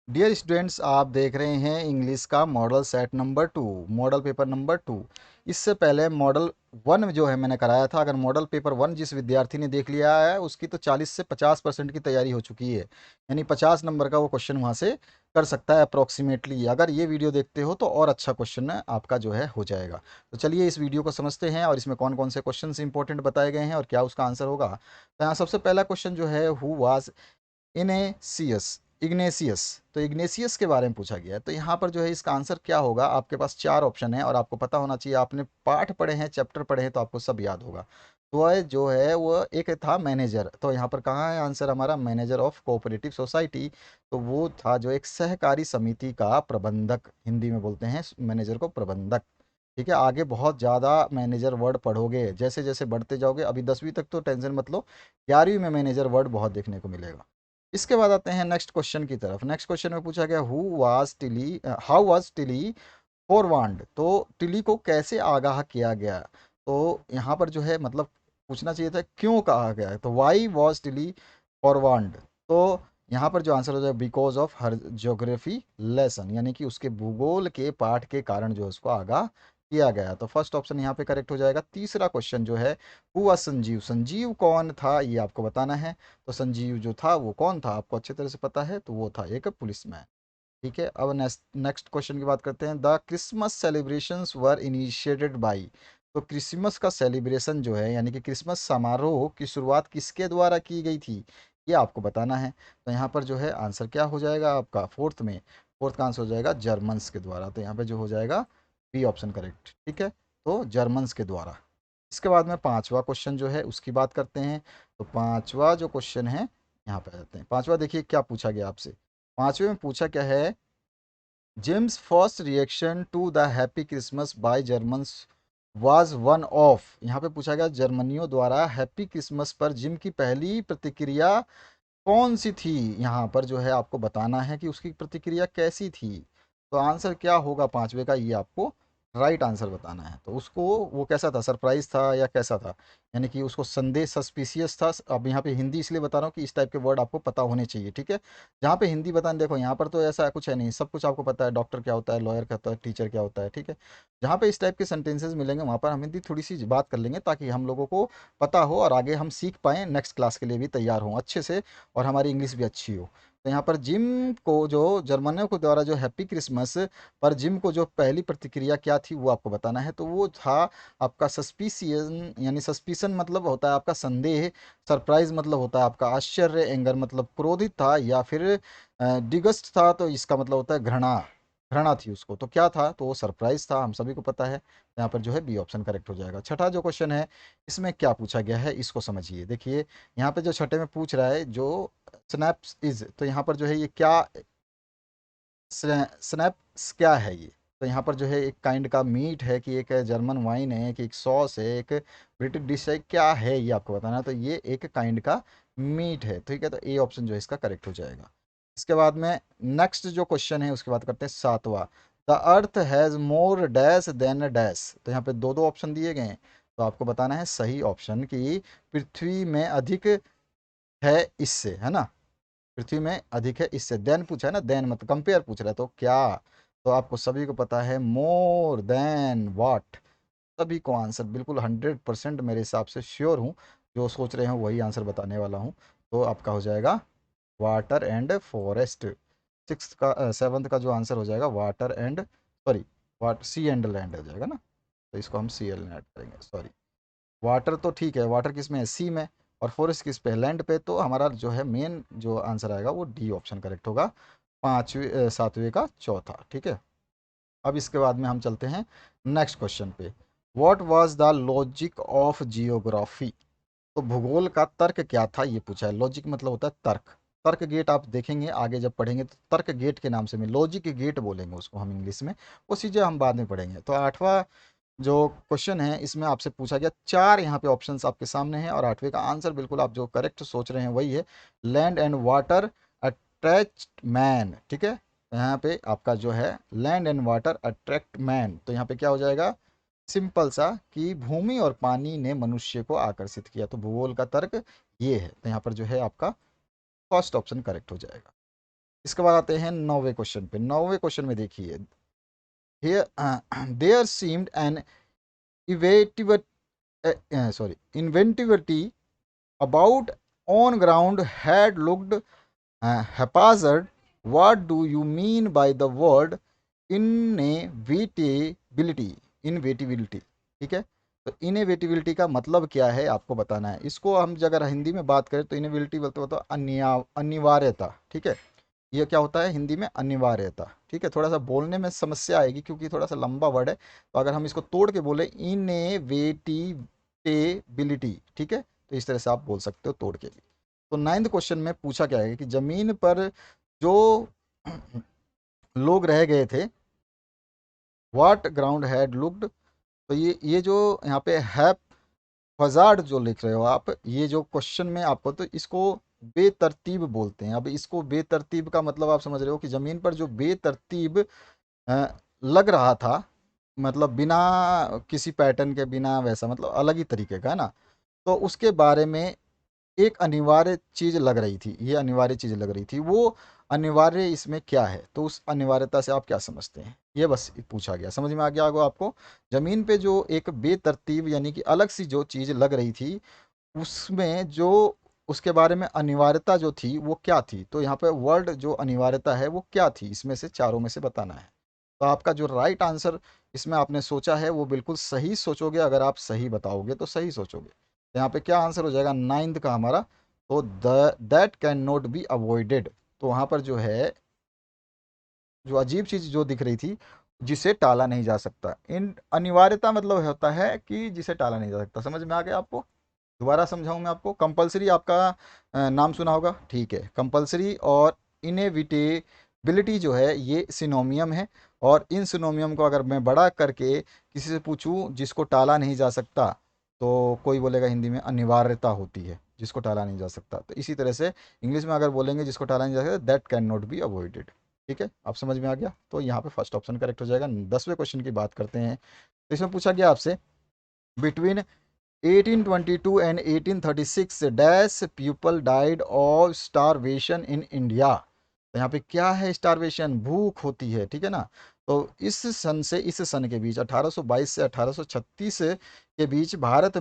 Dear students, आप देख रहे हैं इंग्लिश का model set number 2, model paper number 2। इससे पहले मॉडल 1 जो है मैंने कराया था। अगर मॉडल पेपर 1 जिस विद्यार्थी ने देख लिया है उसकी तो 40 से 50% की तैयारी हो चुकी है। यानी 50 नंबर का वो क्वेश्चन वहाँ से कर सकता है अप्रोक्सीमेटली। अगर ये वीडियो देखते हो तो और अच्छा क्वेश्चन आपका जो है हो जाएगा। तो चलिए इस वीडियो को समझते हैं और इसमें कौन कौन से क्वेश्चन इंपॉर्टेंट बताए गए हैं और क्या उसका आंसर होगा। तो यहाँ सबसे पहला क्वेश्चन जो है, हु वाज इनेसियस इग्नेसियस। तो इग्नेसियस के बारे में पूछा गया है। तो यहाँ पर जो है इसका आंसर क्या होगा, आपके पास चार ऑप्शन है और आपको पता होना चाहिए। आपने पाठ पढ़े हैं, चैप्टर पढ़े हैं, तो आपको सब याद होगा। तो वह जो है वो एक था मैनेजर। तो यहाँ पर कहाँ है आंसर हमारा, मैनेजर ऑफ कोऑपरेटिव सोसाइटी। तो वो था जो एक सहकारी समिति का प्रबंधक, हिंदी में बोलते हैं मैनेजर को प्रबंधक। ठीक है, आगे बहुत ज़्यादा मैनेजर वर्ड पढ़ोगे, जैसे जैसे बढ़ते जाओगे। अभी 10वीं तक तो टेंशन मत लो, 11वीं में मैनेजर वर्ड बहुत देखने को मिलेगा। इसके बाद आते हैं नेक्स्ट क्वेश्चन की तरफ। नेक्स्ट क्वेश्चन में पूछा गया, who was Tilly how was Tilly forward. तो टिली को कैसे आगाह किया गया। तो यहाँ पर जो है मतलब पूछना चाहिए था क्यों कहा गया है। तो वाई वॉज टिली फोरवांड। तो यहाँ पर जो आंसर हो जाए, because of her geography lesson, यानी कि उसके भूगोल के पाठ के कारण जो है उसको आगाह किया गया। तो फर्स्ट ऑप्शन यहाँ पे करेक्ट हो जाएगा। तीसरा क्वेश्चन जो है, हुआ संजीव। संजीव कौन था ये आपको बताना है। तो संजीव जो था वो कौन था, आपको अच्छे तरह से पता है। तो वो था एक पुलिसमैन। ठीक है, अब नेक्स्ट नेक्स्ट क्वेश्चन की बात करते हैं। The Christmas celebrations were initiated by. तो क्रिसमस का सेलिब्रेशन जो है, यानी कि क्रिसमस समारोह की शुरुआत किसके द्वारा की गई थी, ये आपको बताना है। तो यहाँ पर जो है आंसर क्या हो जाएगा आपका, फोर्थ में, फोर्थ का आंसर हो जाएगा जर्मन्स के द्वारा। तो यहाँ पे जो हो जाएगा बी ऑप्शन करेक्ट। ठीक है, तो जर्मन्स के द्वारा। इसके बाद में पांचवा क्वेश्चन जो है उसकी बात करते हैं। तो पांचवा जो क्वेश्चन है, यहाँ पे आ जाते हैं। पांचवा देखिए क्या पूछा गया आपसे। पांचवे में पूछा क्या है, James first reaction to the happy Christmas by Germans was one of. यहाँ पे पूछा गया जर्मनियों द्वारा हैप्पी क्रिसमस पर जिम की पहली प्रतिक्रिया कौन सी थी। यहाँ पर जो है आपको बताना है कि उसकी प्रतिक्रिया कैसी थी। तो आंसर क्या होगा पांचवे का, ये आपको राइट आंसर बताना है। तो उसको वो कैसा था, सरप्राइज था या कैसा था, यानी कि उसको संदेश सस्पिशियस था। अब यहाँ पे हिंदी इसलिए बता रहा हूँ कि इस टाइप के वर्ड आपको पता होने चाहिए। ठीक है, जहाँ पे हिंदी बताने, देखो यहाँ पर तो ऐसा कुछ है नहीं, सब कुछ आपको पता है। डॉक्टर क्या होता है, लॉयर क्या होता है, टीचर क्या होता है। ठीक है, जहाँ पे इस टाइप के सेंटेंसेस मिलेंगे वहाँ पर हम हिंदी थोड़ी सी बात कर लेंगे, ताकि हम लोगों को पता हो और आगे हम सीख पाएँ, नेक्स्ट क्लास के लिए भी तैयार हों अच्छे से और हमारी इंग्लिश भी अच्छी हो। तो यहाँ पर जिम को जो जर्मनियों को द्वारा जो हैप्पी क्रिसमस पर जिम को जो पहली प्रतिक्रिया क्या थी वो आपको बताना है। तो वो था आपका सस्पिशियन, यानी सस्पिशन मतलब होता है आपका संदेह, सरप्राइज मतलब होता है आपका आश्चर्य, एंगर मतलब क्रोधित था, या फिर डिगस्ट था तो इसका मतलब होता है घृणा, घृणा थी उसको। तो क्या था, तो वो सरप्राइज था, हम सभी को पता है। यहाँ पर जो है बी ऑप्शन करेक्ट हो जाएगा। छठा जो क्वेश्चन है इसमें क्या पूछा गया है इसको समझिए। देखिए यहाँ पे जो छठे में पूछ रहा है जो स्नैप्स इज, तो यहाँ पर जो है ये क्या, स्नैप्स क्या है ये। तो यहाँ पर जो है एक काइंड का मीट है, कि एक जर्मन वाइन है, कि एक सॉस है, एक ब्रिटिश डिश है, क्या है ये आपको बताना है। तो ये एक काइंड का मीट है। ठीक है, तो ए ऑप्शन जो है इसका करेक्ट हो जाएगा। इसके बाद में नेक्स्ट जो क्वेश्चन है उसकी बात करते हैं, सातवां। The earth has more dash than dash. तो यहाँ पे दो दो ऑप्शन दिए गए हैं, तो आपको बताना है सही ऑप्शन, कि पृथ्वी में अधिक है इससे, है ना, पृथ्वी में अधिक है इससे। देन पूछा है ना, देन मतलब कंपेयर पूछ रहा है, तो क्या। तो आपको सभी को पता है मोर देन वाट। सभी को आंसर बिल्कुल 100% मेरे हिसाब से श्योर हूँ, जो सोच रहे हो वही आंसर बताने वाला हूँ। तो आपका हो जाएगा वाटर एंड फॉरेस्ट। सिक्स का सेवन्थ का जो आंसर हो जाएगा water and, sorry, what sea and land हो जाएगा ना। तो इसको हम सी एल ऐड करेंगे, सॉरी। वाटर तो ठीक है, वाटर किस में है, सी में। और फॉरेस्ट किस पे है, लैंड पे। तो हमारा जो है मेन जो आंसर आएगा वो डी ऑप्शन करेक्ट होगा, पाँचवें सातवें का चौथा। ठीक है, अब इसके बाद में हम चलते हैं नेक्स्ट क्वेश्चन पे। What was the logic of geography. तो भूगोल का तर्क क्या था ये पूछा है। लॉजिक मतलब होता है तर्क। तर्क गेट आप देखेंगे आगे जब पढ़ेंगे, तो तर्क गेट के नाम से में, लॉजिक गेट बोलेंगे उसको हम इंग्लिश में। वो चीज़ें हम बाद में पढ़ेंगे। तो आठवां जो क्वेश्चन है इसमें आपसे पूछा गया, चार यहाँ पे ऑप्शंस आपके सामने हैं और आठवें का आंसर बिल्कुल आप जो करेक्ट सोच रहे हैं वही है, land and water attract man. ठीक है, तो यहाँ पे आपका जो है land and water attract man. तो यहाँ पे क्या हो जाएगा, सिंपल सा, कि भूमि और पानी ने मनुष्य को आकर्षित किया। तो भूगोल का तर्क ये है। तो यहाँ पर जो है आपका फर्स्ट ऑप्शन करेक्ट हो जाएगा। इसके बाद आते हैं 9वें क्वेश्चन पे। 9वें क्वेश्चन में देखिए, देयर सीम्ड एन इवेटिव inventivity about on ground had looked haphazard. What do you mean by the word inevitability? Inevitability, ठीक है। तो इनएविटेबिलिटी का मतलब क्या है आपको बताना है। इसको हम अगर हिंदी में बात करें तो इनएविटेबिलिटी बोलते हो तो अनिवार्यता, ठीक है। ये क्या होता है हिंदी में? अनिवार्यता, ठीक है। थोड़ा सा बोलने में समस्या आएगी क्योंकि थोड़ा सा लंबा वर्ड है, तो अगर हम इसको तोड़ के बोले इनएविटेबिलिटी, ठीक है, तो इस तरह से आप बोल सकते हो तोड़ के भी। तो 9th क्वेश्चन में पूछा क्या है कि जमीन पर जो लोग रह गए थे, व्हाट ग्राउंड हैड लुक्ड, तो ये जो यहाँ पे है फजार्ड जो लिख रहे हो आप, ये जो क्वेश्चन में आपको, तो इसको बेतरतीब बोलते हैं। अब इसको बेतरतीब का मतलब आप समझ रहे हो कि ज़मीन पर जो बेतरतीब अ, लग रहा था, मतलब बिना किसी पैटर्न के, बिना वैसा, मतलब अलग ही तरीके का है ना, तो उसके बारे में एक अनिवार्य चीज़ लग रही थी, ये अनिवार्य चीज़ लग रही थी। वो अनिवार्य इसमें क्या है, तो उस अनिवार्यता से आप क्या समझते हैं, ये बस पूछा गया। समझ में आ गया होगा आपको। ज़मीन पे जो एक बेतरतीब यानी कि अलग सी जो चीज़ लग रही थी, उसमें जो उसके बारे में अनिवार्यता जो थी वो क्या थी, तो यहाँ पे वर्ड जो अनिवार्यता है वो क्या थी, इसमें से चारों में से बताना है। तो आपका जो राइट आंसर इसमें आपने सोचा है वो बिल्कुल सही सोचोगे। अगर आप सही बताओगे तो सही सोचोगे, तो यहाँ पे क्या आंसर हो जाएगा 9th का हमारा, तो that can not be avoided. तो वहाँ पर जो है, जो अजीब चीज़ जो दिख रही थी, जिसे टाला नहीं जा सकता। इन अनिवार्यता मतलब होता है कि जिसे टाला नहीं जा सकता। समझ में आ गया आपको? दोबारा समझाऊं मैं आपको। कंपलसरी आपका नाम सुना होगा, ठीक है। कंपलसरी और इनएविटेबिलिटी जो है ये सिनोमियम है, और इन सिनोमियम को अगर मैं बड़ा करके किसी से पूछूं जिसको टाला नहीं जा सकता, तो कोई बोलेगा हिंदी में अनिवार्यता होती है, जिसको टाला नहीं जा सकता। तो इसी तरह से इंग्लिश में अगर बोलेंगे जिसको टाला नहीं जा सकता, that can not be avoided. ठीक है, आप समझ में आ गया। तो यहाँ पे फर्स्ट ऑप्शन करेक्ट हो जाएगा। 10वें क्वेश्चन की बात करते हैं। तो इसमें पूछा गया आपसे, between 1822 and 1836 dash people died of starvation in India. तो यहाँ पे क्या है? स्टारवेशन, भूख होती है, ठीक है ना। तो इस सन से इस सन के बीच 1822 से 1836 के बीच भारत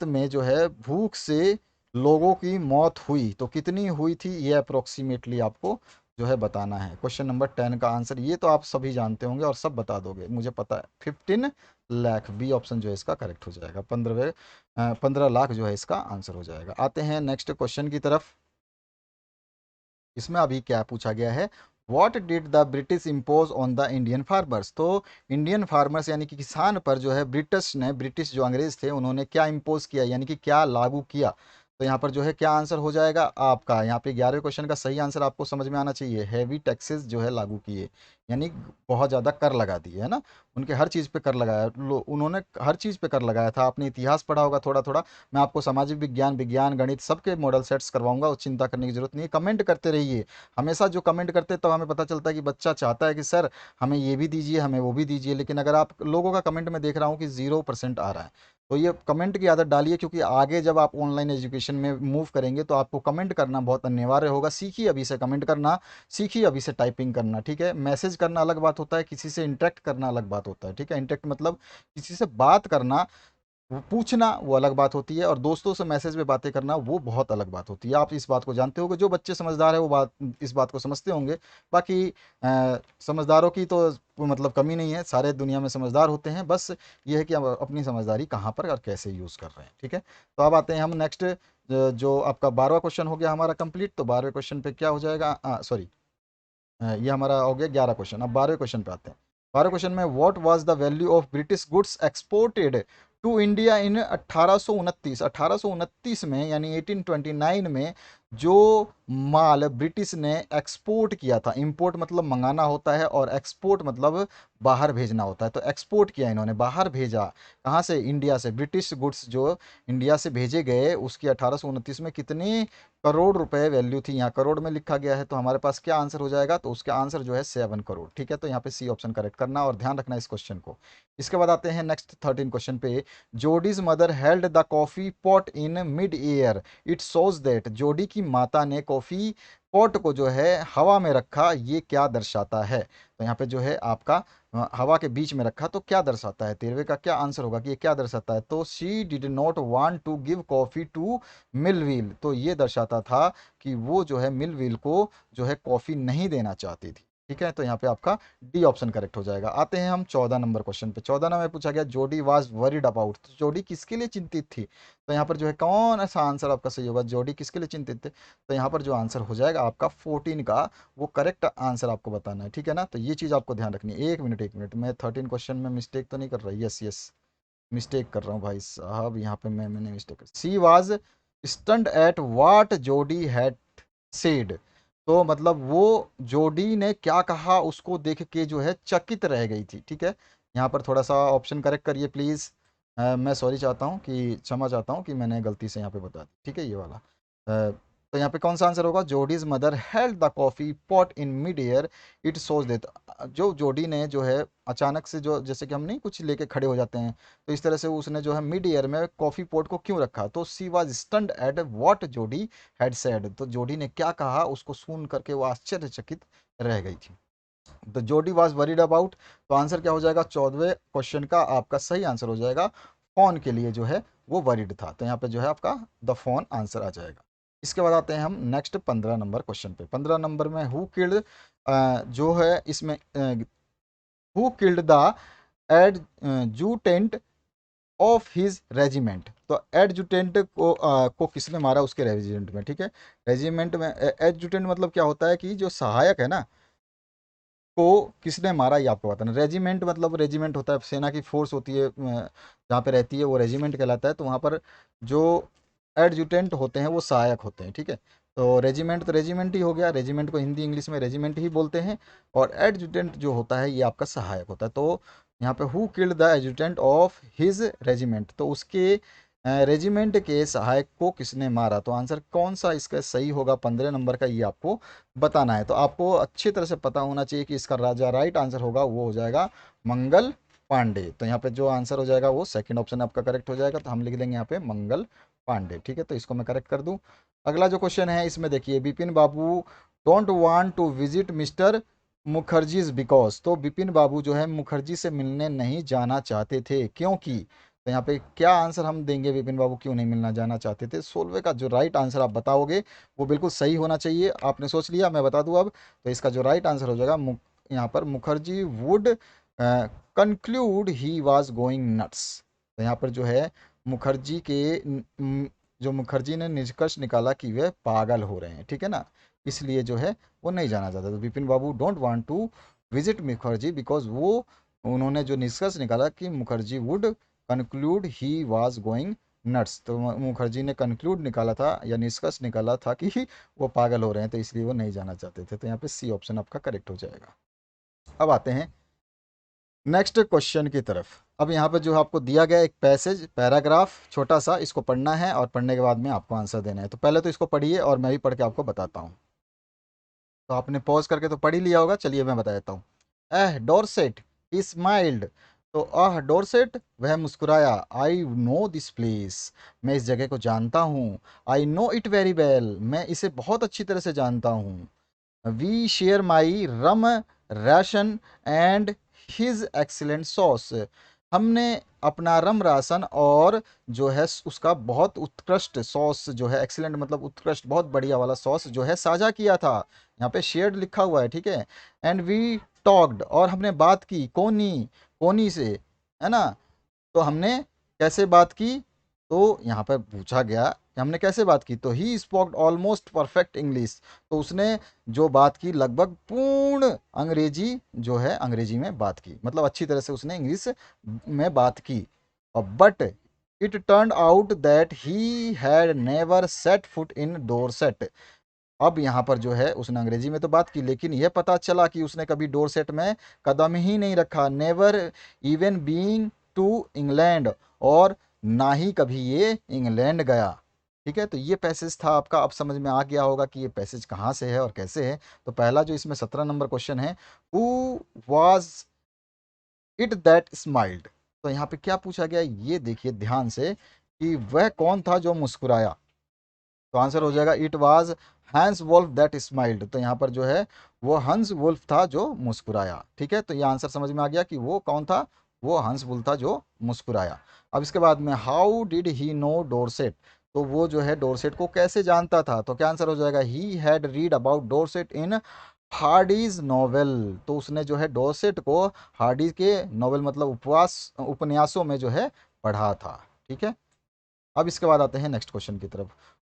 में जो है भूख से लोगों की मौत हुई, तो कितनी हुई थी ये अप्रोक्सीमेटली आपको जो है बताना है। क्वेश्चन नंबर 10 का आंसर ये तो आप सभी जानते होंगे और सब बता दोगे, मुझे पता है। 15 लाख, बी ऑप्शन जो है इसका करेक्ट हो जाएगा। 15 लाख जो है इसका आंसर हो जाएगा। आते हैं नेक्स्ट क्वेश्चन की तरफ। इसमें अभी क्या पूछा गया है, what did the British impose on the Indian farmers. तो इंडियन फार्मर्स यानी कि किसान पर जो है ब्रिटिश जो अंग्रेज थे उन्होंने क्या इम्पोज किया, यानी कि क्या लागू किया। तो यहाँ पर जो है क्या आंसर हो जाएगा आपका, यहाँ पे 11वें क्वेश्चन का सही आंसर आपको समझ में आना चाहिए। हैवी टैक्सेस जो है लागू किए, यानी बहुत ज़्यादा कर लगा दिए, है ना। उनके हर चीज़ पे कर लगाया, उन्होंने हर चीज़ पे कर लगाया था। आपने इतिहास पढ़ा होगा थोड़ा थोड़ा, मैं आपको सामाजिक विज्ञान, विज्ञान, गणित सबके मॉडल सेट्स करवाऊंगा, उस चिंता करने की जरूरत नहीं है। कमेंट करते रहिए, हमेशा जो कमेंट करते हैं, तब हमें पता चलता है कि बच्चा चाहता है कि सर हमें ये भी दीजिए, हमें वो भी दीजिए। लेकिन अगर आप लोगों का कमेंट में देख रहा हूँ कि 0% आ रहा है, तो ये कमेंट की आदत डालिए, क्योंकि आगे जब आप ऑनलाइन एजुकेशन में मूव करेंगे तो आपको कमेंट करना बहुत अनिवार्य होगा। सीखिए अभी से कमेंट करना, सीखिए अभी से टाइपिंग करना, ठीक है। मैसेज करना अलग बात होता है, किसी से इंटरेक्ट करना अलग बात होता है, ठीक है। इंटरेक्ट मतलब किसी से बात करना, वो पूछना वो अलग बात होती है, और दोस्तों से मैसेज में बातें करना वो बहुत अलग बात होती है। आप इस बात को जानते होंगे, जो बच्चे समझदार है वो इस बात को समझते होंगे। बाकी समझदारों की तो मतलब कमी नहीं है, सारे दुनिया में समझदार होते हैं, बस ये है कि अब अपनी समझदारी कहाँ पर और कैसे यूज़ कर रहे हैं, ठीक है। तो अब आते हैं हम नेक्स्ट, जो आपका 12वां क्वेश्चन हो गया हमारा कंप्लीट। तो 12वें क्वेश्चन पे क्या हो जाएगा, सॉरी, ये हमारा हो गया 11 क्वेश्चन। अब 12वें क्वेश्चन पे आते हैं। 12वें क्वेश्चन में, what was the value of British goods exported to India in 1829। 1829 में यानी 1829 में जो माल ब्रिटिश ने एक्सपोर्ट किया था, इंपोर्ट मतलब मंगाना होता है और एक्सपोर्ट मतलब बाहर भेजना होता है, तो एक्सपोर्ट किया इन्होंने, बाहर भेजा। कहाँ से? इंडिया से। ब्रिटिश गुड्स जो इंडिया से भेजे गए उसकी 1829 में कितने करोड़ रुपए वैल्यू थी। यहाँ करोड़ में लिखा गया है, तो हमारे पास क्या आंसर हो जाएगा, तो उसका आंसर जो है 7 करोड़, ठीक है। तो यहाँ पे सी ऑप्शन करेक्ट करना और ध्यान रखना इस क्वेश्चन को। इसके बाद आते हैं नेक्स्ट 13 क्वेश्चन पे। Jody's mother held the coffee pot in mid air, it shows that. जोडी की माता ने कॉफ़ी पॉट को जो है हवा में रखा, ये क्या दर्शाता है? तो यहाँ पे जो है आपका हवा के बीच में रखा तो क्या दर्शाता है? 13वें का क्या आंसर होगा कि ये क्या दर्शाता है? तो she did not want to give coffee to मिलव्हील, तो ये दर्शाता था कि वो जो है मिलव्हील को जो है कॉफ़ी नहीं देना चाहती थी। ठीक है, तो यहाँ पे आपका डी ऑप्शन करेक्ट हो जाएगा। आते हैं हम 14 नंबर क्वेश्चन पे। 14 नंबर में पूछा गया जोडी वाज वरीड अबाउट, तो जोडी किसके लिए चिंतित थी? तो यहाँ पर जो है कौन ऐसा आंसर आपका सही होगा? जोडी किसके लिए चिंतित थे? तो यहाँ पर जो आंसर हो जाएगा आपका 14 का, वो करेक्ट आंसर आपको बताना है। ठीक है ना, तो ये चीज़ आपको ध्यान रखनी है। एक मिनट मैं 13 क्वेश्चन में मिस्टेक तो नहीं कर रहा? यस यस, मिस्टेक कर रहा हूँ भाई साहब, यहाँ पे मैंने मिस्टेक कर, she was stunned at what जोडी हैड सेड, तो मतलब वो जोडी ने क्या कहा उसको देख के जो है चकित रह गई थी। ठीक है, यहाँ पर थोड़ा सा ऑप्शन करेक्ट करिए प्लीज़। मैं सॉरी चाहता हूँ, कि क्षमा चाहता हूँ कि मैंने गलती से यहाँ पे बता दी। ठीक है, ये वाला तो यहाँ पे कौन सा आंसर होगा? Jody's mother held the coffee pot in mid air, it shows that, जो जोडी ने जो है अचानक से, जो जैसे कि हम नहीं कुछ लेके खड़े हो जाते हैं, तो इस तरह से उसने जो है मिड ईयर में कॉफ़ी पॉट को क्यों रखा? तो she was stunned at what जोडी हैड सेड, तो जोडी ने क्या कहा उसको सुन करके वो आश्चर्यचकित रह गई थी। तो जोडी वाज वरीड अबाउट, तो आंसर क्या हो जाएगा? 14वें क्वेश्चन का आपका सही आंसर हो जाएगा फोन के लिए जो है वो वरीड था, तो यहाँ पे जो है आपका द फोन आंसर आ जाएगा। इसके बाद आते हैं हम नेक्स्ट 15 नंबर क्वेश्चन पे। 15 नंबर में हु किल्ड, जो है इसमें who killed the adjutant of his regiment, तो एडजुटेंट को किसने मारा उसके रेजिमेंट में? ठीक है, रेजिमेंट में एडजुटेंट मतलब क्या होता है कि जो सहायक है ना, को किसने मारा ये आपको बताना। रेजिमेंट मतलब रेजिमेंट होता है, सेना की फोर्स होती है जहाँ पे रहती है, वो रेजिमेंट कहलाता है। तो वहाँ पर जो एडजुटेंट होते हैं वो सहायक होते हैं। ठीक है, तो रेजिमेंट तो रेजिमेंट ही हो गया, रेजिमेंट को हिंदी इंग्लिश में रेजिमेंट ही बोलते हैं, और एडजुटेंट जो होता है ये आपका सहायक होता है। तो यहाँ पे who killed the adjutant of his regiment, तो उसके रेजिमेंट के सहायक को किसने मारा? तो आंसर कौन सा इसका सही होगा 15 नंबर का, ये आपको बताना है। तो आपको अच्छी तरह से पता होना चाहिए कि इसका राजा राइट आंसर होगा वो हो जाएगा मंगल पांडे। तो यहाँ पे जो आंसर हो जाएगा वो सेकंड ऑप्शन आपका करेक्ट हो जाएगा, तो हम लिख देंगे यहाँ पे मंगल पांडे। ठीक है, तो इसको मैं करेक्ट कर दूं। अगला जो क्वेश्चन है इसमें देखिए, Bipin Babu don't want to visit mister Mukherjee's because, तो बिपिन बाबू जो है मुखर्जी से मिलने नहीं जाना चाहते थे क्योंकि, तो यहाँ पे क्या आंसर हम देंगे? विपिन बाबू क्यों नहीं मिलना जाना चाहते थे? 16वें का जो राइट आंसर आप बताओगे वो बिल्कुल सही होना चाहिए। आपने सोच लिया, मैं बता दूं अब, तो इसका जो राइट आंसर हो जाएगा यहाँ पर Mukherjee would conclude he was going nuts, तो यहाँ पर जो है मुखर्जी के जो मुखर्जी ने निष्कर्ष निकाला कि वे पागल हो रहे हैं। ठीक है ना, इसलिए जो है वो नहीं जाना चाहता। तो Vipin Babu don't want to visit Mukherjee because वो, उन्होंने जो निष्कर्ष निकाला कि Mukherjee would conclude he was going nuts, तो मुखर्जी ने कंक्लूड निकाला था या निष्कर्ष निकाला था कि वो पागल हो रहे हैं, तो इसलिए वो नहीं जाना चाहते थे। तो यहाँ पे सी ऑप्शन आपका करेक्ट हो जाएगा। अब आते हैं नेक्स्ट क्वेश्चन की तरफ। अब यहाँ पे जो आपको दिया गया एक पैसेज पैराग्राफ छोटा सा, इसको पढ़ना है और पढ़ने के बाद में आपको आंसर देना है। तो पहले तो इसको पढ़िए और मैं भी पढ़ के आपको बताता हूँ। तो आपने पॉज करके तो पढ़ ही लिया होगा, चलिए मैं बता देता हूँ। डोरसेट ही स्माइल्ड, तो डोरसेट वह मुस्कुराया। आई नो दिस प्लेस, मैं इस जगह को जानता हूँ। I know it very well, मैं इसे बहुत अच्छी तरह से जानता हूँ। We share my rum ration and his excellent sauce, हमने अपना रम राशन और जो है उसका बहुत उत्कृष्ट सॉस जो है, एक्सीलेंट मतलब उत्कृष्ट बहुत बढ़िया वाला सॉस जो है साझा किया था। यहाँ पे शेयर्ड लिखा हुआ है। ठीक है, एंड वी टॉक्ड, और हमने बात की कोनी, कोनी से, है ना। तो हमने कैसे बात की? तो यहाँ पर पूछा गया कि हमने कैसे बात की, तो he spoke almost perfect English, तो उसने जो बात की लगभग पूर्ण अंग्रेजी जो है अंग्रेजी में बात की, मतलब अच्छी तरह से उसने इंग्लिश में बात की। और but it turn out that he had never set foot in Dorset, अब यहाँ पर जो है उसने अंग्रेजी में तो बात की, लेकिन यह पता चला कि उसने कभी डोरसेट में कदम ही नहीं रखा। Never even being to England, और ना ही कभी ये इंग्लैंड गया। ठीक है, तो ये पैसेज था आपका। अब समझ में आ गया होगा कि ये पैसेज कहाँ से है और कैसे है। तो पहला जो इसमें 17 नंबर क्वेश्चन है, who was it that smiled, तो यहाँ पे क्या पूछा गया ये देखिए ध्यान से, कि वह कौन था जो मुस्कुराया। तो आंसर हो जाएगा it was Hans Wolf that smiled, तो यहाँ पर जो है वो हंस वुल्फ था जो मुस्कुराया। ठीक है, तो ये आंसर समझ में आ गया कि वो कौन था, वो हंस वुल्फ था जो मुस्कुराया। अब इसके बाद में how did he know Dorset, तो वो जो है डोरसेट को कैसे जानता था, तो क्या आंसर हो जाएगा, ही had read about Dorset in Hardy's novel, तो उसने जो है डोरसेट को हार्डी के नॉवेल मतलब उपवास उपन्यासों में जो है पढ़ा था। ठीक है, अब इसके बाद आते हैं नेक्स्ट क्वेश्चन की तरफ।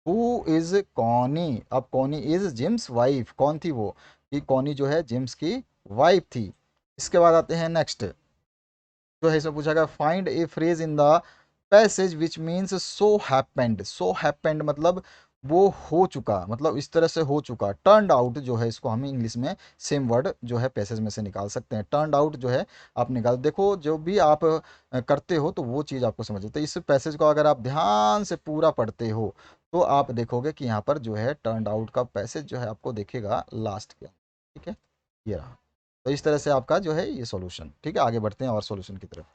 हु इज कॉनी, अब कॉनी इज जिम्स वाइफ, कौन थी वो, कि कॉनी जो है जिम्स की वाइफ थी। इसके बाद आते हैं नेक्स्ट, जो है इसमें पूछा गया find A phrase in the passage which means so happened, so happened मतलब वो हो चुका, मतलब इस तरह से हो चुका। टर्नड आउट जो है इसको हम इंग्लिश में सेम वर्ड जो है पैसेज में से निकाल सकते हैं। टर्नड आउट जो है आप निकाल, देखो जो भी आप करते हो तो वो चीज़ आपको समझ, तो इस पैसेज को अगर आप ध्यान से पूरा पढ़ते हो तो आप देखोगे कि यहाँ पर जो है टर्नड आउट का पैसेज जो है आपको देखेगा लास्ट के। ठीक है, ये रहा। तो इस तरह से आपका जो है ये सॉल्यूशन। ठीक है, आगे बढ़ते हैं और सॉल्यूशन की तरफ।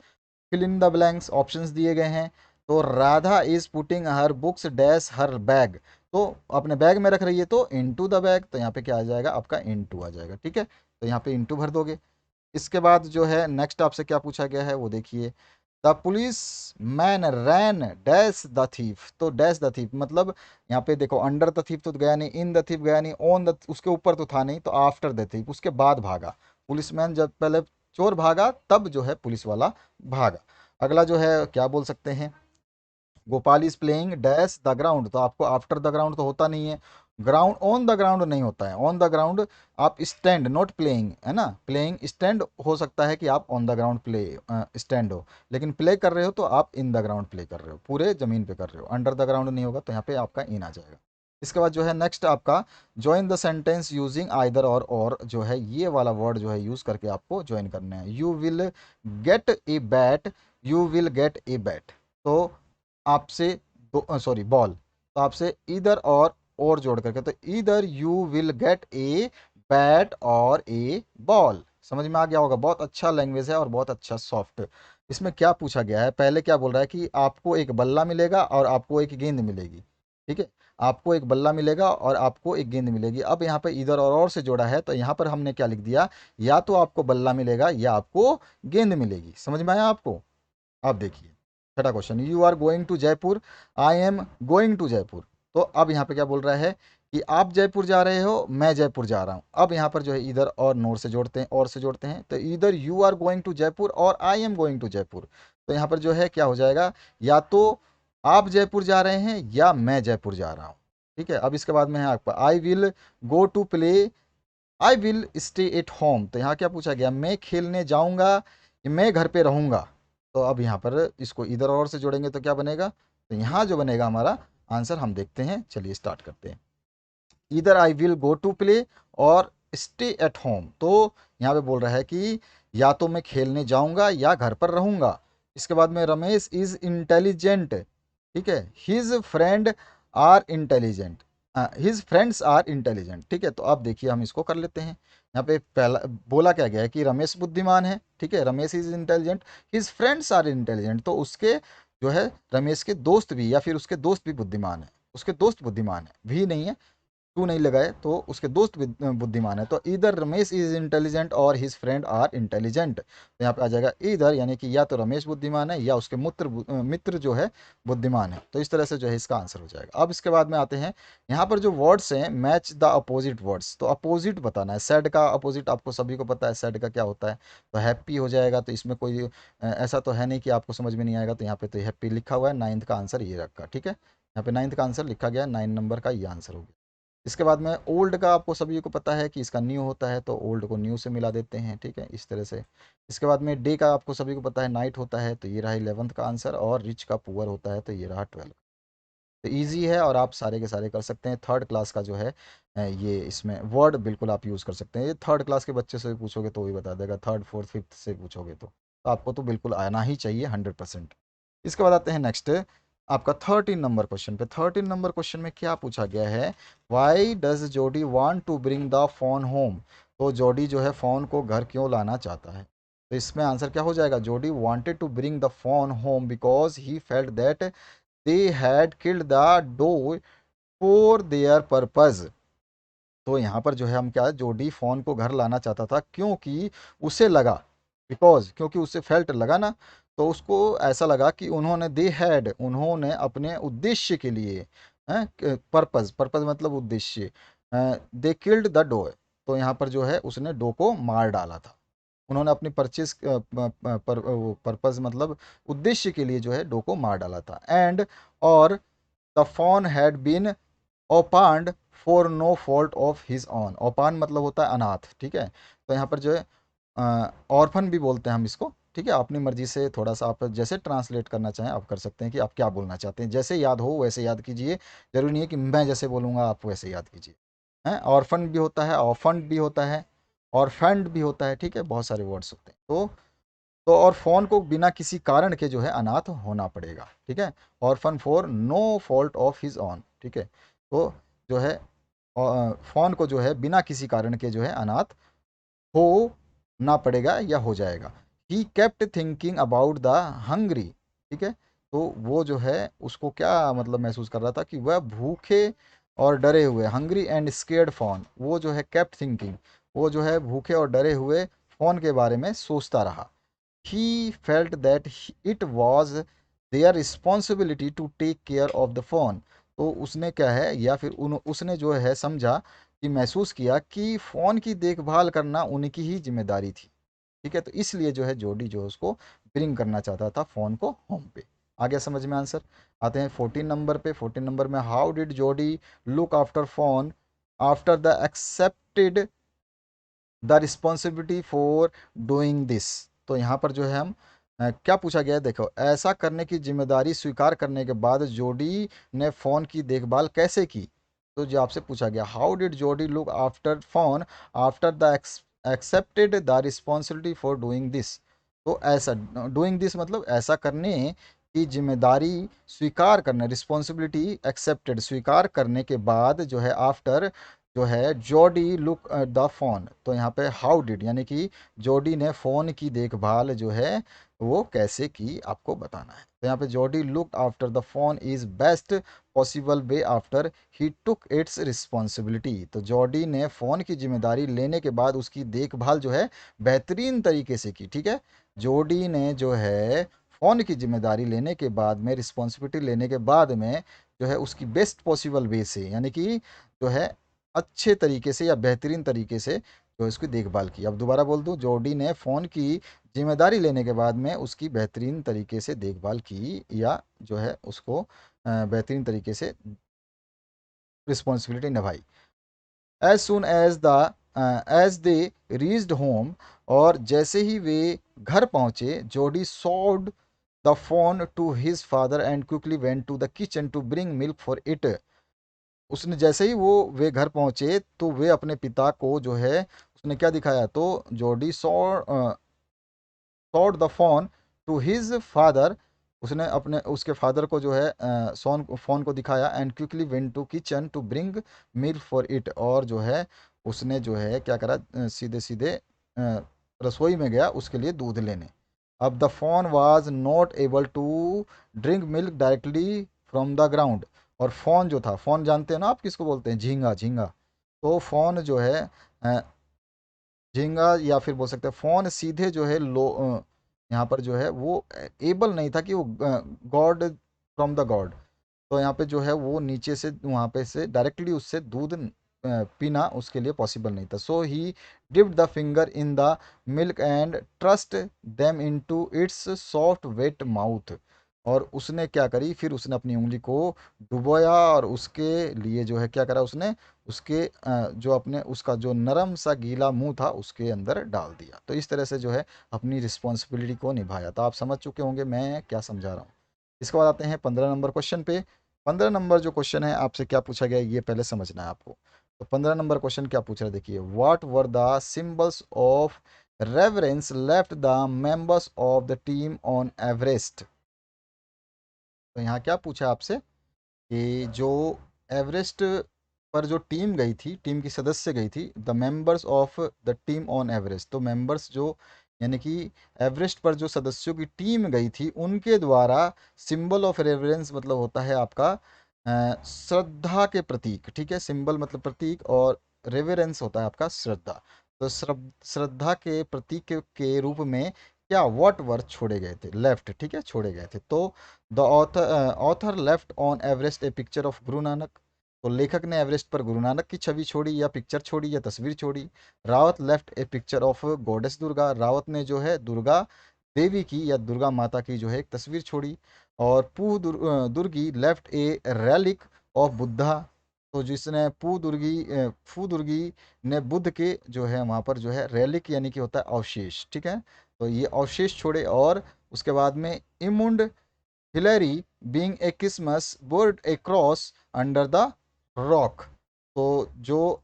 Fill in the blanks, options दिए गए हैं। तो Radha is putting her books dash her bag, तो अपने बैग में रख रही है तो इनटू द बैग, तो यहाँ पे क्या आ जाएगा आपका इनटू आ जाएगा। ठीक है, तो यहाँ पे इनटू भर दोगे। इसके बाद जो है नेक्स्ट आपसे क्या पूछा गया है वो देखिए। The policeman ran dash the thief, तो डैश द थीफ मतलब यहाँ पे देखो अंडर द थीफ तो गया नहीं, इन द थीफ गया नहीं, ऑन द उसके ऊपर तो था नहीं, तो आफ्टर द थीफ उसके बाद भागा। पुलिसमैन जब पहले चोर भागा तब जो है पुलिस वाला भागा। अगला जो है क्या बोल सकते हैं, Gopal is playing dash the ground, तो आपको आफ्टर द ग्राउंड तो होता नहीं है, ग्राउंड ऑन द ग्राउंड नहीं होता है, ऑन द ग्राउंड आप स्टैंड नॉट प्लेइंग है ना, प्लेइंग स्टैंड हो सकता है कि आप on the ground play stand हो, लेकिन प्ले कर रहे हो तो आप इन द ग्राउंड प्ले कर रहे हो, पूरे जमीन पे कर रहे हो, अंडर द ग्राउंड नहीं होगा, तो यहाँ पे आपका इन आ जाएगा। इसके बाद जो है नेक्स्ट आपका join the sentence using either और जो है ये वाला वर्ड जो है यूज करके आपको ज्वाइन करना है। You will get a bat, you will get a bat, तो आपसे दो सॉरी बॉल, तो आपसे इधर और जोड़ करके, तो इधर you will get a bat और ए बॉल। समझ में आ गया होगा, बहुत अच्छा लैंग्वेज है और बहुत अच्छा सॉफ्ट। इसमें क्या पूछा गया है, पहले क्या बोल रहा है कि आपको एक बल्ला मिलेगा और आपको एक गेंद मिलेगी। ठीक है, आपको एक बल्ला मिलेगा और आपको एक गेंद मिलेगी। अब यहाँ पे इधर और से जोड़ा है तो यहाँ पर हमने क्या लिख दिया, या तो आपको बल्ला मिलेगा या आपको गेंद मिलेगी। समझ में आया आपको। अब देखिए छठा question, you are going to Jaipur, I am going to Jaipur, तो अब यहाँ पे क्या बोल रहा है कि आप जयपुर जा रहे हो, मैं जयपुर जा रहा हूँ। अब यहाँ पर जो है इधर और नोर से जोड़ते हैं, और से जोड़ते हैं, तो इधर you are going to Jaipur और I am going to Jaipur, तो यहाँ पर जो है क्या हो जाएगा, या तो आप जयपुर जा रहे हैं या मैं जयपुर जा रहा हूँ। ठीक है, अब इसके बाद में है आपका I will go to play, I will stay at home, तो यहाँ क्या पूछा गया, मैं खेलने जाऊंगा या मैं घर पे रहूंगा। तो अब यहाँ पर इसको इधर और से जोड़ेंगे तो क्या बनेगा, तो यहाँ जो बनेगा हमारा आंसर हम देखते हैं, चलिए स्टार्ट करते हैं। इधर I will go to play और स्टे एट होम, तो यहाँ पे बोल रहा है कि या तो मैं खेलने जाऊंगा या घर पर रहूंगा। इसके बाद में रमेश इज इंटेलिजेंट, ठीक है, his friend are intelligent, his friends are intelligent. ठीक है, तो अब देखिए हम इसको कर लेते हैं। यहाँ पे पहला बोला क्या गया है कि रमेश बुद्धिमान है, ठीक है, Ramesh is intelligent, his friends are intelligent, तो उसके जो है रमेश के दोस्त भी या फिर उसके दोस्त भी बुद्धिमान है, उसके दोस्त बुद्धिमान है, भी नहीं है, टू नहीं लगाए तो उसके दोस्त बुद्धिमान है, तो इधर रमेश इज इंटेलिजेंट और हिज फ्रेंड आर इंटेलिजेंट, तो यहाँ पे आ जाएगा इधर, यानी कि या तो रमेश बुद्धिमान है या उसके मित्र जो है बुद्धिमान है, तो इस तरह से जो है इसका आंसर हो जाएगा। अब इसके बाद में आते हैं यहाँ पर जो वर्ड्स हैं मैच द अपोजिट वर्ड्स, तो अपोजिट बताना है। सैड का अपोजिट आपको सभी को पता है, सैड का क्या होता है, तो हैप्पी हो जाएगा, तो इसमें कोई ऐसा तो है नहीं कि आपको समझ में नहीं आएगा, तो यहाँ पे तो हैप्पी लिखा हुआ है, नाइन्थ का आंसर ये रखा। ठीक है, यहाँ पे नाइन्थ का आंसर लिखा गया, 9 नंबर का ये आंसर हो गया। इसके बाद में ओल्ड का आपको सभी को पता है कि इसका न्यू होता है, तो ओल्ड को न्यू से मिला देते हैं। ठीक है, इस तरह से। इसके बाद में डे का आपको सभी को पता है नाइट होता है, तो ये रहा 11th का आंसर, और रिच का पुअर होता है, तो ये रहा 12। तो ईजी है और आप सारे के सारे कर सकते हैं। थर्ड क्लास का जो है ये इसमें वर्ड बिल्कुल आप यूज़ कर सकते हैं, ये थर्ड क्लास के बच्चे से भी पूछोगे तो भी बता देगा, थर्ड फोर्थ फिफ्थ से पूछोगे तो आपको तो बिल्कुल आना ही चाहिए 100%। इसके बाद आते हैं नेक्स्ट आपका 13 नंबर क्वेश्चन पे। 13 नंबर क्वेश्चन में क्या पूछा गया है, why does Jodie want to bring the fawn home, तो जोडी जो है फ़ोन को घर क्यों लाना चाहता है, तो इसमें आंसर क्या हो जाएगा, Jodie wanted to bring the fawn home because he felt that they had killed the doe for their purpose, तो यहाँ पर जो है हम क्या, जोडी फ़ोन को घर लाना चाहता था क्योंकि उसे लगा, बिकॉज़ क्योंकि उसे फेल्ट लगा ना, तो उसको ऐसा लगा कि उन्होंने अपने उद्देश्य के लिए, हैं, पर्पज़ पर्पज़ मतलब उद्देश्य, दे किल्ड द डो, तो यहाँ पर जो है उसने डो को मार डाला था। उन्होंने अपनी परचेज पर वो पर्पज़ मतलब उद्देश्य के लिए जो है डो को मार डाला था। एंड और the phone had been opened for no fault of his own. Open मतलब होता है अनाथ, ठीक है। तो यहाँ पर जो है ऑर्फन भी बोलते हैं हम इसको, ठीक है। अपनी मर्जी से थोड़ा सा आप जैसे ट्रांसलेट करना चाहें आप कर सकते हैं कि आप क्या बोलना चाहते हैं, जैसे याद हो वैसे याद कीजिए। जरूरी नहीं है कि मैं जैसे बोलूँगा आप वैसे याद कीजिए। हैं, ऑर्फन भी होता है, ऑफंड भी होता है, ऑरफैंड भी होता है, ठीक है, बहुत सारे वर्ड्स होते हैं। और फ़ोन को बिना किसी कारण के जो है अनाथ होना पड़ेगा, ठीक है। Orphan for no fault of his own, ठीक है। तो जो है फ़ोन को जो है बिना किसी कारण के जो है अनाथ हो ना पड़ेगा या हो जाएगा। He kept thinking about the hungry, ठीक है। तो वो जो है उसको क्या मतलब महसूस कर रहा था कि वह भूखे और डरे हुए, हंग्री एंड स्केर्ड फ़ोन, वो जो है केप्ट थिंकिंग, वो जो है भूखे और डरे हुए फ़ोन के बारे में सोचता रहा। he felt that it was their responsibility to take care of the phone। तो उसने क्या है या फिर उसने जो है समझा कि महसूस किया कि फ़ोन की देखभाल करना उनकी ही जिम्मेदारी थी, ठीक है। तो इसलिए जो है जोडी जो है उसको ब्रिंग करना चाहता था फ़ोन को होम पे। आ गया समझ में आंसर। आते हैं 14 नंबर पे। 14 नंबर में हाउ डिड जोडी look after phone after the accepted the responsibility for doing this. तो यहाँ पर जो है हम क्या पूछा गया है, देखो, ऐसा करने की जिम्मेदारी स्वीकार करने के बाद जोडी ने फ़ोन की देखभाल कैसे की। तो जो आपसे पूछा गया, हाउ डिड जोडी look after phone after the accepted the responsibility for doing this. तो ऐसा, डूइंग दिस मतलब ऐसा करने की जिम्मेदारी स्वीकार करना, रिस्पॉन्सिबिलिटी एक्सेप्टेड स्वीकार करने के बाद जो है आफ्टर जो है जोडी लुक द फोन। तो यहाँ पे हाउ डिड यानी कि जोडी ने फ़ोन की देखभाल जो है वो कैसे की आपको बताना है। तो यहाँ पे जोडी look after the phone is best possible way after he took its responsibility. तो जोडी ने फ़ोन की जिम्मेदारी लेने के बाद उसकी देखभाल जो है बेहतरीन तरीके से की, ठीक है। जोडी ने जो है फ़ोन की जिम्मेदारी लेने के बाद में, रिस्पॉन्सिबिलिटी लेने के बाद में जो है उसकी बेस्ट पॉसिबल वे से, यानी कि जो है अच्छे तरीके से या बेहतरीन तरीके से जो इसकी देखभाल की। अब दोबारा बोल दूं, जोडी ने फ़ोन की जिम्मेदारी लेने के बाद में उसकी बेहतरीन तरीके से देखभाल की या जो है उसको बेहतरीन तरीके से रिस्पॉन्सिबिलिटी निभाई। As soon as the as they reached home, और जैसे ही वे घर पहुंचे, Jodie sold the fawn to his father and quickly went to the kitchen to bring milk for it. उसने जैसे ही वे घर पहुंचे तो वे अपने पिता को जो है उसने क्या दिखाया, तो Jodie showed the fawn to his father, उसने अपने उसके फादर को जो है सोन फ़ोन को दिखाया। And quickly went to kitchen to bring milk for it, और जो है उसने जो है क्या करा, सीधे सीधे रसोई में गया उसके लिए दूध लेने। अब the fawn was not able to drink milk directly from the ground. और फ़ोन जो था, फ़ोन जानते हैं ना आप किसको बोलते हैं, झींगा, झींगा। तो फ़ोन जो है झींगा या फिर बोल सकते हैं फ़ोन सीधे जो है यहाँ पर जो है वो एबल नहीं था कि वो गॉड फ्रॉम द गॉड। तो यहाँ पे जो है वो नीचे से वहाँ पे से डायरेक्टली उससे दूध पीना उसके लिए पॉसिबल नहीं था। So he dipped the finger in the milk and thrust them into its soft wet mouth. और उसने क्या करी, फिर उसने अपनी उंगली को डुबोया और उसके लिए जो है क्या करा उसने, उसके जो अपने उसका जो नरम सा गीला मुंह था उसके अंदर डाल दिया। तो इस तरह से जो है अपनी रिस्पॉन्सिबिलिटी को निभाया। तो आप समझ चुके होंगे मैं क्या समझा रहा हूँ। इसके बाद आते हैं 15 नंबर क्वेश्चन पे। 15 नंबर जो क्वेश्चन है आपसे क्या पूछा गया है ये पहले समझना है आपको। तो 15 नंबर क्वेश्चन क्या पूछ रहा है, देखिए, what were the symbols of reverence left the members of the team on Everest. तो यहाँ क्या पूछा आपसे कि जो एवरेस्ट पर जो टीम गई थी, टीम की सदस्य गई थी, the members of the team on Everest. तो मेंबर्स जो यानी कि एवरेस्ट पर जो सदस्यों की टीम गई थी उनके द्वारा सिंबल ऑफ रेवरेंस मतलब होता है आपका श्रद्धा के प्रतीक, ठीक है। सिंबल मतलब प्रतीक, और रेवरेंस होता है आपका श्रद्धा। तो श्रद्धा के प्रतीक के रूप में क्या व्हाट वर छोड़े गए थे, लेफ्ट, ठीक है, छोड़े गए थे। तो the author left on Everest A picture of Guru Nanak. तो लेखक ने एवरेस्ट पर गुरु नानक की छवि छोड़ी, या पिक्चर छोड़ी, या तस्वीर छोड़ी। Rawat left A picture of goddess Durga. Rawat ने जो है दुर्गा देवी की या दुर्गा माता की जो है एक तस्वीर छोड़ी। और Durgi left a relic of Buddha. तो जिसने पू दुर्गी ने बुद्ध के जो है वहाँ पर जो है रेलिक यानी कि होता है अवशेष, ठीक है, तो ये अवशेष छोड़े। और उसके बाद में Edmund Hillary being a Christmas board a cross under the rock. तो जो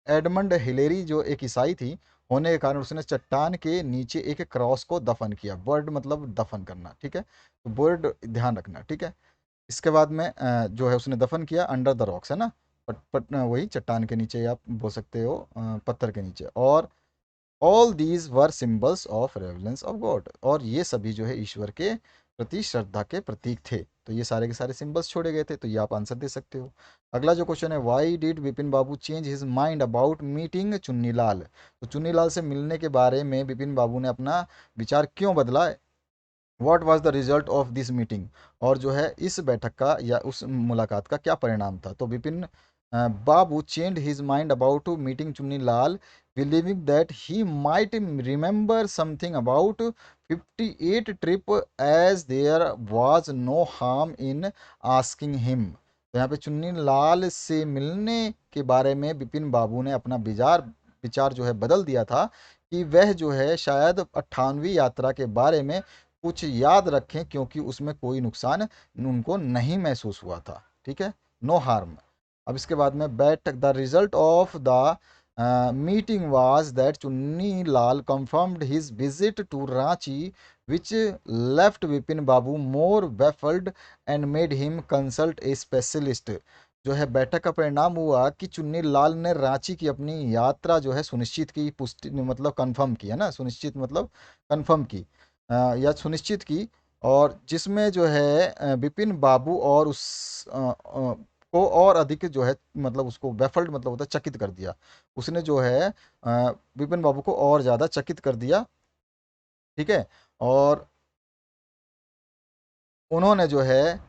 एडमंड हिलेरी जो एक ईसाई थी होने के कारण उसने चट्टान के नीचे एक क्रॉस को दफन किया। बर्ड मतलब दफन करना, ठीक है, तो बर्ड ध्यान रखना, ठीक है। इसके बाद में जो है उसने दफन किया अंडर द रॉक्स, है ना, वही चट्टान के नीचे, आप बोल सकते हो पत्थर के नीचे। और all these were symbols of reverence of God. और ये सभी जो है ईश्वर के प्रति श्रद्धा के प्रतीक थे। तो ये सारे के सारे सिंबल्स छोड़े गए थे। तो ये आप आंसर दे सकते हो। अगला जो क्वेश्चन है, why did Vipin Babu change his mind about meeting Chunnilal. तो चुन्नीलाल से मिलने के बारे में विपिन बाबू ने अपना विचार क्यों बदला। What was the result of this meeting. और जो है इस बैठक का या उस मुलाकात का क्या परिणाम था। तो Vipin Babu change his mind about meeting Chunni Lal, believing that he might remember something about 58 trip as there was no harm in asking him. तो यहाँ पे चुन्नी लाल से मिलने के बारे में विपिन बाबू ने अपना विचार विचार जो है बदल दिया था, कि वह जो है शायद 98वीं यात्रा के बारे में कुछ याद रखें, क्योंकि उसमें कोई नुकसान उनको नहीं महसूस हुआ था, ठीक है, नो हार्म। अब इसके बाद में बैठक, the result of the meeting was that Chunni Lal confirmed his visit to Ranchi, which left Vipin Babu more baffled and made him consult a specialist. जो है बैठक का परिणाम हुआ कि चुन्नी लाल ने रांची की अपनी यात्रा जो है सुनिश्चित की, पुष्टि मतलब कंफर्म की, है ना, सुनिश्चित मतलब कंफर्म की, या सुनिश्चित की। और जिसमें जो है विपिन बाबू और उस को और अधिक जो है मतलब उसको बैफल्ड मतलब होता है चकित कर दिया। उसने जो है विपिन बाबू को और ज़्यादा चकित कर दिया, ठीक है। और उन्होंने जो है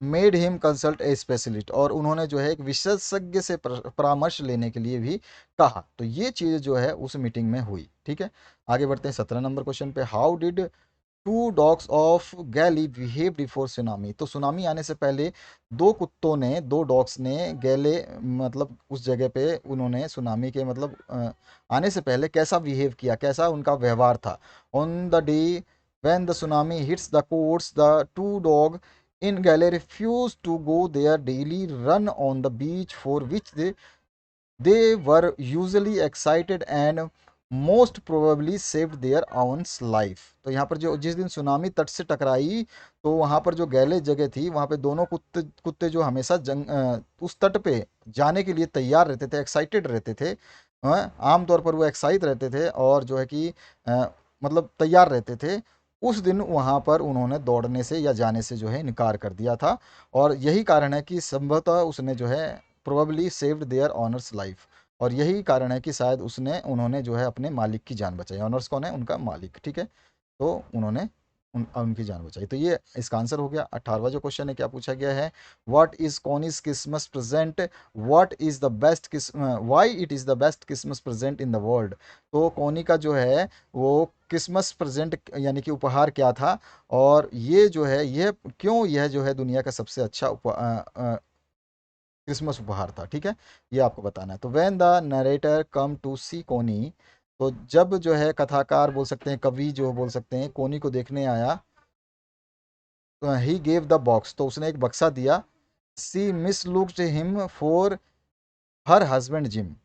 made him consult a specialist, और उन्होंने जो है एक विशेषज्ञ से परामर्श लेने के लिए भी कहा। तो ये चीज़ जो है उस मीटिंग में हुई, ठीक है। आगे बढ़ते हैं 17 नंबर क्वेश्चन पे। How did two dogs of Galle behave before tsunami. तो सुनामी आने से पहले दो डॉग्स ने गैले मतलब उस जगह पे उन्होंने सुनामी के मतलब आने से पहले कैसा बिहेव किया, कैसा उनका व्यवहार था। On the day when the tsunami hits the courts, the two dog in Gale refused to go their daily run on the beach, for which they were usually excited and most probably saved their own life। तो यहाँ पर जो जिस दिन tsunami तट से टकराई, तो वहाँ पर जो गैले जगह थी वहाँ पे दोनों कुत्ते कुत्ते जो हमेशा उस तट पे जाने के लिए तैयार रहते थे, एक्साइटेड रहते थे। आमतौर पर वो एक्साइट रहते थे और जो है कि मतलब तैयार रहते थे। उस दिन वहाँ पर उन्होंने दौड़ने से या जाने से जो है इनकार कर दिया था। और यही कारण है कि संभवतः उसने जो है probably saved their owners life. और यही कारण है कि शायद उन्होंने जो है अपने मालिक की जान बचाई। ऑनर्स कौन है, उनका मालिक, ठीक है। तो उन्होंने उनकी जान बचाई। तो ये इसका आंसर हो गया। 18वां जो क्वेश्चन है क्या पूछा गया है, what is Connie's Christmas present, what is the best why it is the best Christmas present in the world. तो कॉनी का जो है वो क्रिसमस प्रेजेंट यानी कि उपहार क्या था, और ये जो है ये क्यों यह जो है दुनिया का सबसे अच्छा क्रिसमस उपहार था, ठीक है, ये आपको बताना है। तो when the narrator come to see Connie, तो जब जो है कथाकार बोल सकते हैं, कवि जो बोल सकते हैं, कोनी को देखने आया, तो ही गेव द बॉक्स, तो उसने एक बक्सा दिया। She miss looked him for her husband Jim,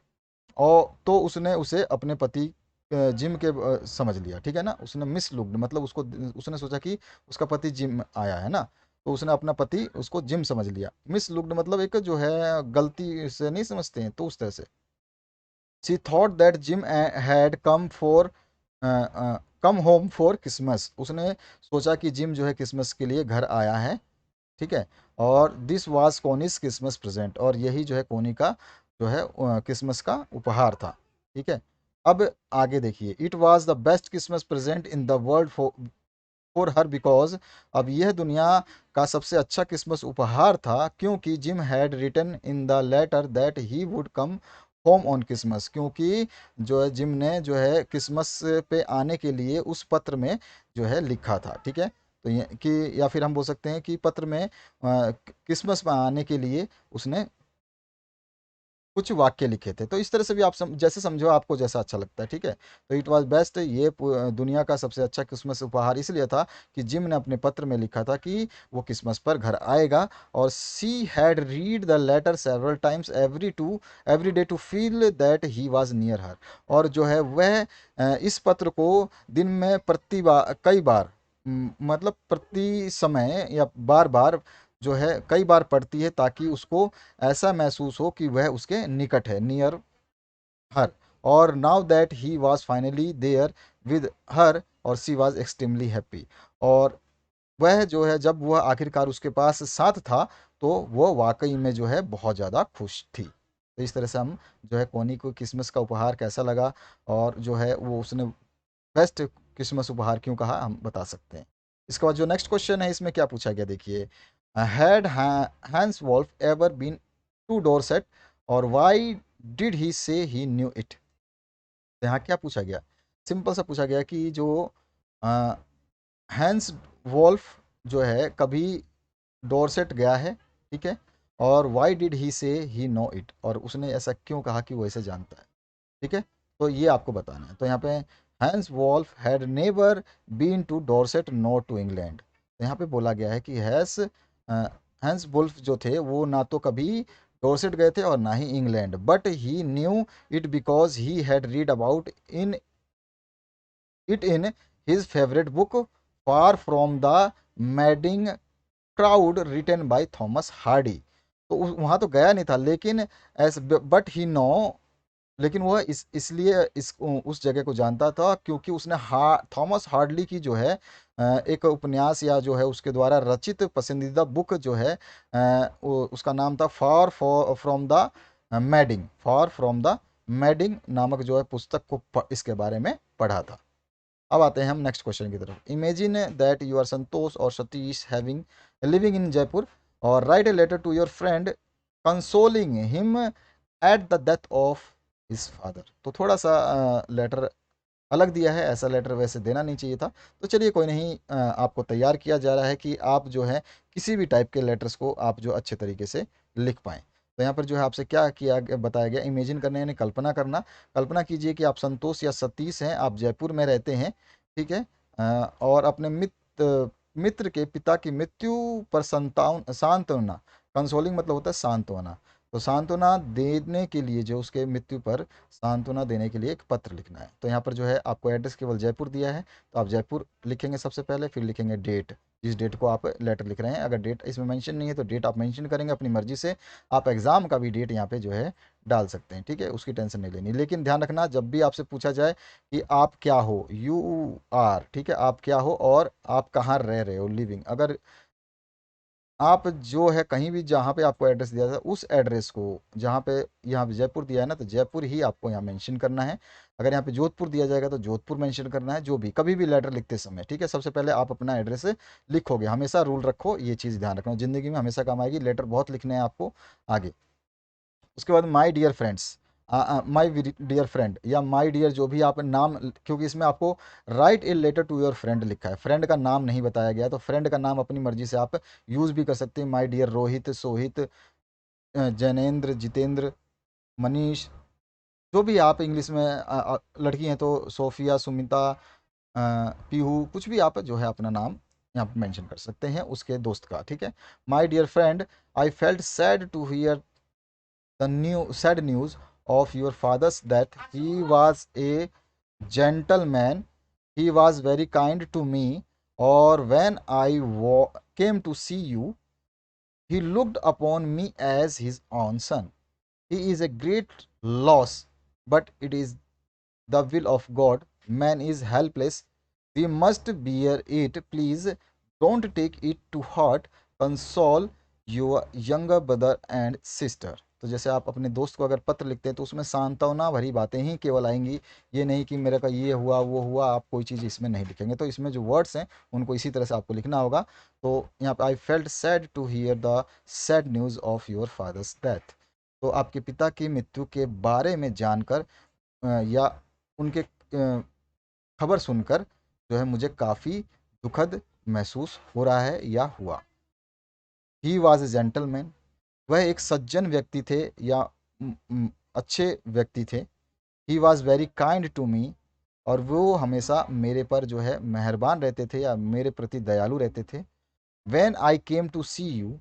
और तो उसने उसे अपने पति जिम के समझ लिया, ठीक है ना। उसने मिस लुक्ड मतलब उसको उसने सोचा कि उसका पति जिम आया है ना, तो उसने अपना पति उसको जिम समझ लिया। मिस लुक्ड मतलब एक जो है गलती से नहीं समझते हैं, तो उस तरह से। She thought that gym had come home for Christmas, उसने सोचा कि जिम जो है क्रिसमस के लिए घर आया है, ठीक है। और दिस वाज कोनीस क्रिसमस प्रेजेंट, और यही जो है कोनी का जो है क्रिसमस का उपहार था। ठीक है, अब आगे देखिए, it was the best Christmas present in the world for her because, अब यह दुनिया का सबसे अच्छा क्रिसमस उपहार था क्योंकि Jim had written in the letter that he would come home on Christmas, क्योंकि जो है जिम ने जो है क्रिसमस पे आने के लिए उस पत्र में जो है लिखा था। ठीक है, तो ये कि या फिर हम बोल सकते हैं कि पत्र में क्रिसमस में आने के लिए उसने कुछ वाक्य लिखे थे। तो इस तरह से भी आप जैसे समझो, आपको जैसा अच्छा लगता है। ठीक है, तो इट वाज बेस्ट, ये दुनिया का सबसे अच्छा क्रिसमस उपहार इसलिए था कि जिम ने अपने पत्र में लिखा था कि वो क्रिसमस पर घर आएगा, और she had read the letter several times every day to feel that he was near her, और जो है वह इस पत्र को दिन में प्रति बार कई बार मतलब प्रति समय या बार बार जो है कई बार पढ़ती है, ताकि उसको ऐसा महसूस हो कि वह उसके निकट है, नियर हर। और now that he was finally there with her, और सी वॉज एक्सट्रीमली हैप्पी, और वह जो है जब वह आखिरकार उसके पास साथ था तो वह वाकई में जो है बहुत ज़्यादा खुश थी। तो इस तरह से हम जो है कोनी को क्रिसमस का उपहार कैसा लगा, और जो है वो उसने बेस्ट क्रिसमस उपहार क्यों कहा, हम बता सकते हैं। इसके बाद जो नेक्स्ट क्वेश्चन है, इसमें क्या पूछा गया देखिए, had Hans Wolf ever been to Dorset, और why did he say he knew it. तो यहाँ क्या पूछा गया, सिंपल सा पूछा गया कि जो हैंस वॉल्फ जो है कभी डोरसेट गया है। ठीक है, और why did he say he no it, और उसने ऐसा क्यों कहा कि वो इसे जानता है। ठीक है, तो ये आपको बताना है। तो यहाँ पे Hans Wolf had never been to Dorset not to England, तो यहाँ पे बोला गया है कि हैंस वुल्फ जो थे वो ना तो कभी डॉर्सेट गए थे और ना ही England, but he knew it because he had read about in his favourite book far from the madding crowd written by Thomas Hardy. तो वहाँ तो गया नहीं था, लेकिन एस बट ही नो, लेकिन वह इसलिए इस उस जगह को जानता था क्योंकि उसने थॉमस हार्डली की जो है एक उपन्यास या जो है उसके द्वारा रचित पसंदीदा बुक जो है उसका नाम था फार from the madding, far from the madding नामक जो है पुस्तक को इसके बारे में पढ़ा था। अब आते हैं हम नेक्स्ट क्वेश्चन की तरफ। Imagine that you are Santosh और Satish having living in Jaipur, और write a letter to your friend consoling him at the death of his father. तो थोड़ा सा लेटर अलग दिया है, ऐसा लेटर वैसे देना नहीं चाहिए था। तो चलिए कोई नहीं, आपको तैयार किया जा रहा है कि आप जो है किसी भी टाइप के लेटर्स को आप जो अच्छे तरीके से लिख पाएँ। तो यहाँ पर जो है आपसे क्या बताया गया, इमेजिन करना यानी कल्पना करना। कल्पना कीजिए कि आप संतोष या सतीश हैं, आप जयपुर में रहते हैं। ठीक है, और अपने मित्र के पिता की मृत्यु पर सांत्वना, कंसोलिंग मतलब होता है सांत्वना, तो सांत्वना देने के लिए जो उसके मृत्यु पर सांत्वना देने के लिए एक पत्र लिखना है। तो यहाँ पर जो है आपको एड्रेस केवल जयपुर दिया है, तो आप जयपुर लिखेंगे सबसे पहले, फिर लिखेंगे डेट, जिस डेट को आप लेटर लिख रहे हैं। अगर डेट इसमें मेंशन नहीं है तो डेट आप मेंशन करेंगे अपनी मर्जी से। आप एग्ज़ाम का भी डेट यहाँ पे जो है डाल सकते हैं। ठीक है, उसकी टेंशन नहीं लेनी, लेकिन ध्यान रखना जब भी आपसे पूछा जाए कि आप क्या हो, यू आर, ठीक है, आप क्या हो और आप कहाँ रह रहे हो, लिविंग। अगर आप जो है कहीं भी जहाँ पे आपको एड्रेस दिया था उस एड्रेस को, जहाँ पे यहाँ पे जयपुर दिया है ना, तो जयपुर ही आपको यहाँ मेंशन करना है। अगर यहाँ पे जोधपुर दिया जाएगा तो जोधपुर मेंशन करना है। जो भी कभी भी लेटर लिखते समय, ठीक है, सबसे पहले आप अपना एड्रेस लिखोगे। हमेशा रूल रखो, ये चीज़ ध्यान रखना, ज़िंदगी में हमेशा काम आएगी। लेटर बहुत लिखने हैं आपको आगे। उसके बाद my dear friends, my dear friend या माई डियर, जो भी आप नाम, क्योंकि इसमें आपको write a letter to your friend लिखा है, फ्रेंड का नाम नहीं बताया गया, तो फ्रेंड का नाम अपनी मर्जी से आप यूज़ भी कर सकते हैं। माई डियर रोहित, सोहित, जैनेन्द्र, जितेंद्र, मनीष, जो भी आप इंग्लिश में लड़की हैं तो सोफिया, सुमिता, पीहू, कुछ भी आप जो है अपना नाम यहाँ पर मेंशन कर सकते हैं उसके दोस्त का। ठीक है, my dear friend, I felt sad to hear the new sad news of your father's death. He was a gentleman. He was very kind to me. Or when I came to see you, he looked upon me as his own son. He is a great loss, but it is the will of God. Man is helpless. We must bear it. Please don't take it to heart. Console your younger brother and sister. तो जैसे आप अपने दोस्त को अगर पत्र लिखते हैं तो उसमें सांत्वना भरी बातें ही केवल आएंगी, ये नहीं कि मेरे का ये हुआ वो हुआ, आप कोई चीज़ इसमें नहीं लिखेंगे। तो इसमें जो वर्ड्स हैं उनको इसी तरह से आपको लिखना होगा। तो यहाँ पे I felt sad to hear the sad news of your father's death. तो आपके पिता की मृत्यु के बारे में जानकर या उनके खबर सुनकर जो है मुझे काफ़ी दुखद महसूस हो रहा है या हुआ। ही वॉज ए जेंटलमैन, वह एक सज्जन व्यक्ति थे या अच्छे व्यक्ति थे। He was very kind to me, और वो हमेशा मेरे पर जो है मेहरबान रहते थे या मेरे प्रति दयालु रहते थे। When I came to see you,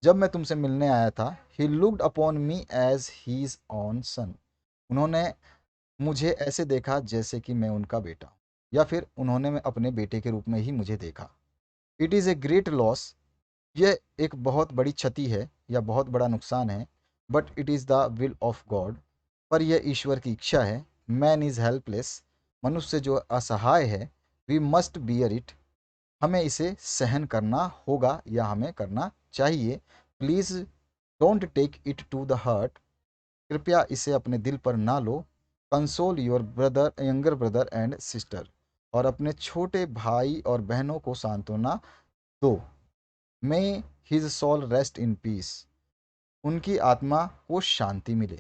जब मैं तुमसे मिलने आया था, he looked upon me as his own son, उन्होंने मुझे ऐसे देखा जैसे कि मैं उनका बेटा हूँ, या फिर उन्होंने मैं अपने बेटे के रूप में ही मुझे देखा। It is a great loss, यह एक बहुत बड़ी क्षति है या बहुत बड़ा नुकसान है। But it is the will of God, पर यह ईश्वर की इच्छा है। मैन इज़ हेल्पलेस, मनुष्य जो असहाय है। वी मस्ट बियर इट, हमें इसे सहन करना होगा या हमें करना चाहिए। Please don't take it to the heart, कृपया इसे अपने दिल पर ना लो। Console your brother, younger brother and sister, और अपने छोटे भाई और बहनों को सांत्वना दो। May his soul rest in peace, उनकी आत्मा को शांति मिले।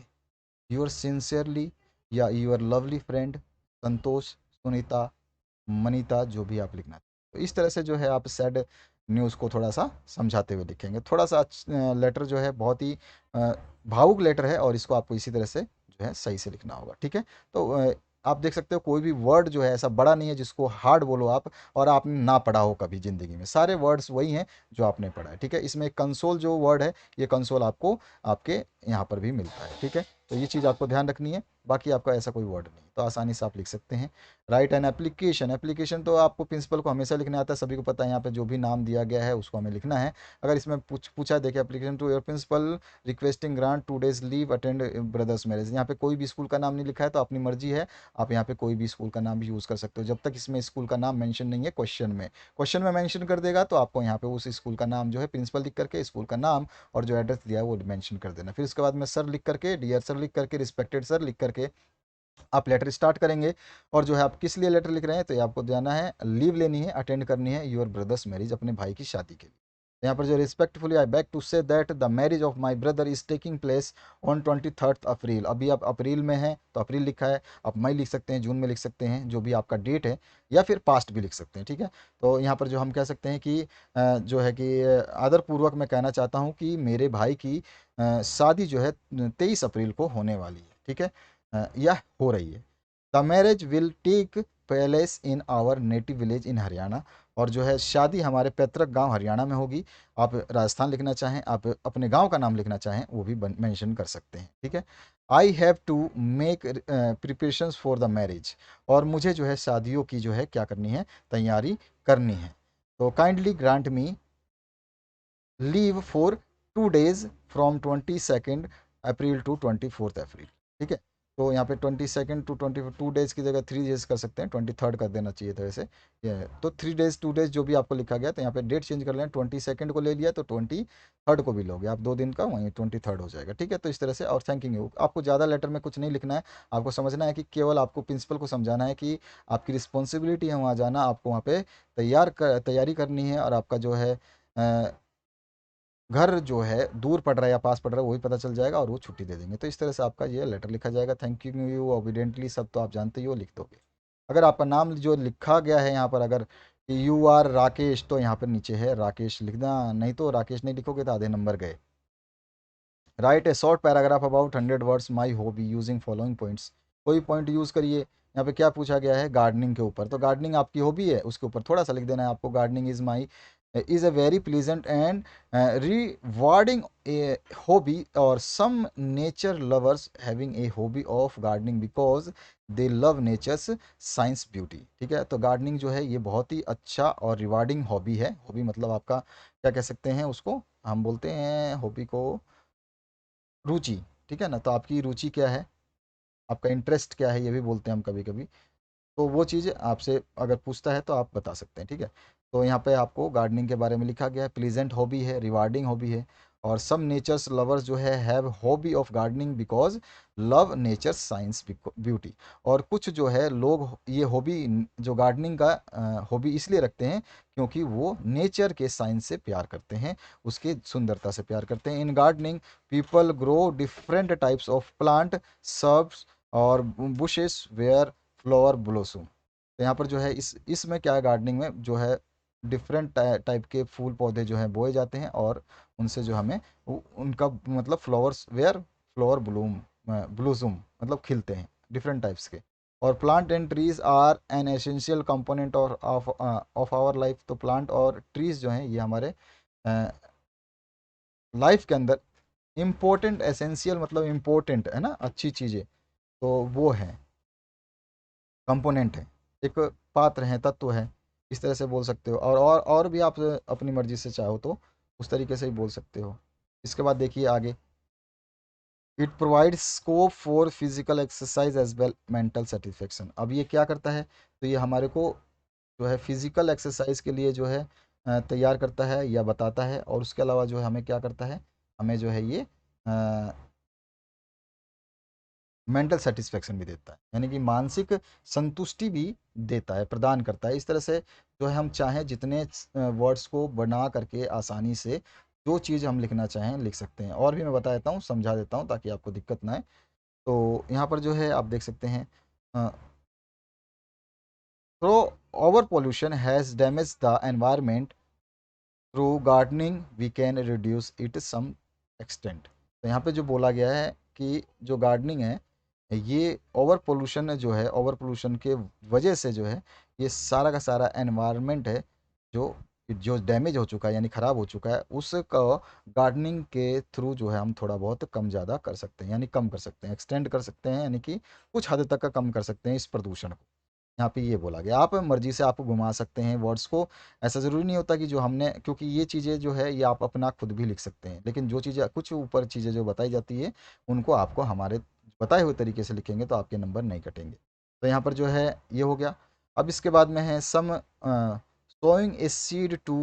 योर सिंसियरली, या your lovely friend Santosh, Sunita, Manita, जो भी आप लिखना। तो इस तरह से जो है आप सैड न्यूज़ को थोड़ा सा समझाते हुए लिखेंगे। थोड़ा सा लेटर जो है बहुत ही भावुक लेटर है, और इसको आपको इसी तरह से जो है सही से लिखना होगा। ठीक है। तो आप देख सकते हो कोई भी वर्ड जो है ऐसा बड़ा नहीं है जिसको हार्ड बोलो आप और आपने ना पढ़ा हो कभी ज़िंदगी में। सारे वर्ड्स वही हैं जो आपने पढ़ा है। ठीक है। इसमें कंसोल जो वर्ड है, ये कंसोल आपको आपके यहाँ पर भी मिलता है। ठीक है। तो ये चीज़ आपको ध्यान रखनी है। बाकी आपका ऐसा कोई वर्ड नहीं, तो आसानी से आप लिख सकते हैं। राइट एन एप्लीकेशन, एप्लीकेशन तो आपको प्रिंसिपल को हमेशा लिखना आता है, सभी को पता है। यहाँ पे जो भी नाम दिया गया है उसको हमें लिखना है। अगर इसमें पूछा देखिए, application to your principal requesting grant 2 days leave attend brother's marriage, यहाँ पे कोई भी स्कूल का नाम नहीं लिखा है, तो अपनी मर्जी है, आप यहाँ पे कोई भी स्कूल का नाम भी यूज़ कर सकते हो, जब तक इसमें स्कूल का नाम मेंशन नहीं है क्वेश्चन में। क्वेश्चन में मेंशन कर देगा तो आपको यहाँ पे उस स्कूल का नाम जो है प्रिंसिपल लिख करके स्कूल का नाम और जो एड्रेस दिया है वो मेंशन कर देना। फिर उसके बाद में सर लिख करके, डियर सर लिख करके, रिस्पेक्टेड सर लिख करके आप लेटर स्टार्ट करेंगे। और जो है आप किस लिए लेटर लिख रहे हैं, तो ये आपको जाना है, लीव लेनी है, अटेंड करनी है योर ब्रदर्स मैरिज, अपने भाई की शादी के लिए। तो यहाँ पर जो respectfully I beg to say that the marriage of my brother is taking place on 23rd April. अभी आप अप्रैल में हैं तो अप्रैल लिखा है, आप मई लिख सकते हैं, जून में लिख सकते हैं, जो भी आपका डेट है, या फिर पास्ट भी लिख सकते हैं। ठीक है। तो यहाँ पर जो हम कह सकते हैं कि जो है कि आदरपूर्वक मैं कहना चाहता हूँ कि मेरे भाई की शादी जो है 23 अप्रैल को होने वाली है। ठीक है। यह हो रही है। The marriage will take place in our native village in Haryana, और जो है शादी हमारे पैतृक गांव हरियाणा में होगी। आप राजस्थान लिखना चाहें, आप अपने गांव का नाम लिखना चाहें, वो भी मेंशन कर सकते हैं। ठीक है। I have to make preparations for the marriage, और मुझे जो है शादियों की जो है क्या करनी है, तैयारी करनी है। तो kindly grant me leave for 2 days from 22nd April to 24th April. ठीक है। तो यहाँ पे 22nd to 22 डेज की जगह 3 days कर सकते हैं, 23rd कर देना चाहिए था वैसे। ये तो 3 days 2 days जो भी आपको लिखा गया, तो यहाँ पे डेट चेंज कर लें, 22nd को ले लिया तो 23rd को भी लोगे आप, 2 दिन का वहीं 23rd हो जाएगा। ठीक है। तो इस तरह से, और थैंकिंग यू, आपको ज़्यादा लेटर में कुछ नहीं लिखना है। आपको समझना है कि केवल आपको प्रिंसिपल को समझाना है कि आपकी रिस्पॉन्सिबिलिटी है वहाँ जाना, आपको वहाँ पे तैयारी करनी है, और आपका जो है घर जो है दूर पड़ रहा है या पास पड़ रहा है वही पता चल जाएगा, और वो छुट्टी दे देंगे। तो इस तरह से आपका ये लेटर लिखा जाएगा। थैंक यू ओबिडेंटली, सब तो आप जानते ही हो, लिख दोगे। अगर आपका नाम जो लिखा गया है यहाँ पर, अगर यू आर राकेश, तो यहाँ पर नीचे है राकेश लिखना, नहीं तो राकेश नहीं लिखोगे तो आधे नंबर गए। Right A short paragraph about 100 words my hobby using following points, कोई पॉइंट यूज़ करिए। यहाँ पे क्या पूछा गया है, गार्डनिंग के ऊपर, तो गार्डनिंग आपकी हॉबी है, उसके ऊपर थोड़ा सा लिख देना है आपको। Gardening is a very pleasant and rewarding a hobby, और some nature lovers having a hobby of gardening because they love nature's science beauty. ठीक है। तो गार्डनिंग जो है ये बहुत ही अच्छा और रिवार्डिंग हॉबी है। हॉबी मतलब आपका क्या कह सकते हैं उसको, हम बोलते हैं हॉबी को रुचि। ठीक है ना। तो आपकी रुचि क्या है, आपका इंटरेस्ट क्या है, ये भी बोलते हैं हम कभी कभी। तो वो चीज़ आपसे अगर पूछता है तो आप बता सकते हैं। ठीक है। तो यहाँ पे आपको गार्डनिंग के बारे में लिखा गया है, प्लीजेंट हॉबी है, रिवार्डिंग हॉबी है, और सम नेचर्स लवर्स जो है have hobby of gardening because love nature science beauty. और कुछ जो है लोग ये हॉबी, जो गार्डनिंग का हॉबी इसलिए रखते हैं क्योंकि वो नेचर के साइंस से प्यार करते हैं, उसके सुंदरता से प्यार करते हैं। In gardening people grow different types of plant, shrubs और बुशेस वेयर फ्लावर ब्लोसम। तो यहाँ पर जो है इसमें क्या है, गार्डनिंग में जो है डिफरेंट टाइप के फूल पौधे जो हैं बोए जाते हैं और उनसे जो हमें उनका मतलब फ्लावर्स वेयर फ्लावर ब्लूम ब्लूजूम मतलब खिलते हैं डिफरेंट टाइप्स के। और plant and trees are an essential component of our life. तो प्लांट और ट्रीज जो हैं ये हमारे लाइफ के अंदर इम्पोर्टेंट, एसेंशियल मतलब इम्पोर्टेंट है ना, अच्छी चीज़ें, तो वो है कंपोनेंट है, एक पात्र है, तत्व है, इस तरह से बोल सकते हो। और भी आप अपनी मर्जी से चाहो तो उस तरीके से ही बोल सकते हो। इसके बाद देखिए आगे, it provide scope for physical exercise as well mental satisfaction. अब ये क्या करता है, तो ये हमारे को जो है फिजिकल एक्सरसाइज के लिए जो है तैयार करता है या बताता है, और उसके अलावा जो है हमें क्या करता है, हमें जो है ये मेंटल सेटिस्फेक्शन भी देता है, यानी कि मानसिक संतुष्टि भी देता है, प्रदान करता है। इस तरह से जो है हम चाहें जितने वर्ड्स को बना करके आसानी से जो चीज़ हम लिखना चाहें लिख सकते हैं। और भी मैं बता देता हूँ, समझा देता हूँ ताकि आपको दिक्कत ना आए। तो यहाँ पर जो है आप देख सकते हैं, तो over pollution has damage the environment, through gardening we can reduce it some extent. तो यहाँ पे जो बोला गया है कि जो गार्डनिंग है ये ओवर पोल्यूशन जो है, ओवर पोल्यूशन के वजह से जो है ये सारा का सारा एनवायरनमेंट है जो जो डैमेज हो चुका है यानी ख़राब हो चुका है, उसका गार्डनिंग के थ्रू जो है हम थोड़ा बहुत कम ज़्यादा कर सकते हैं, यानी कम कर सकते हैं, एक्सटेंड कर सकते हैं, यानी कि कुछ हद तक का कम कर सकते हैं इस प्रदूषण को। यहाँ पे ये बोला गया, आप मर्जी से आप घुमा सकते हैं वर्ड्स को। ऐसा ज़रूरी नहीं होता कि जो हमने, क्योंकि ये चीज़ें जो है ये आप अपना खुद भी लिख सकते हैं, लेकिन जो चीज़ें कुछ ऊपर चीज़ें जो बताई जाती है उनको आपको हमारे बताए हुए तरीके से लिखेंगे तो आपके नंबर नहीं कटेंगे। तो यहाँ पर जो है ये हो गया। अब इसके बाद में है some sowing a seed to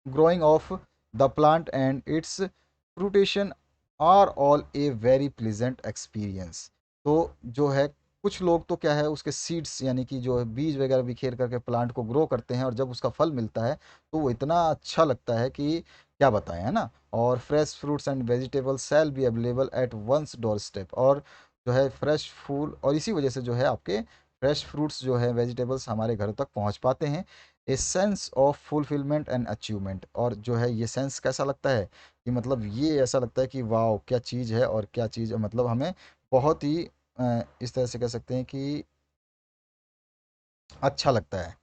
growing of the plant and its fruition are all a very pleasant experience. तो जो है कुछ लोग तो क्या है उसके सीड्स यानी कि जो है बीज वगैरह बिखेर करके प्लांट को ग्रो करते हैं, और जब उसका फल मिलता है तो वो इतना अच्छा लगता है कि क्या बताएं, है ना। और fresh fruits and vegetables shall be available at one's door step. और जो है फ्रेश फूल, और इसी वजह से जो है आपके फ्रेश फ्रूट्स जो है वेजिटेबल्स हमारे घर तक पहुंच पाते हैं। A sense of fulfilment and achievement. और जो है ये सेंस कैसा लगता है कि मतलब ये ऐसा लगता है कि वाह क्या चीज़ है, और क्या चीज़ मतलब हमें बहुत ही इस तरह से कह सकते हैं कि अच्छा लगता है।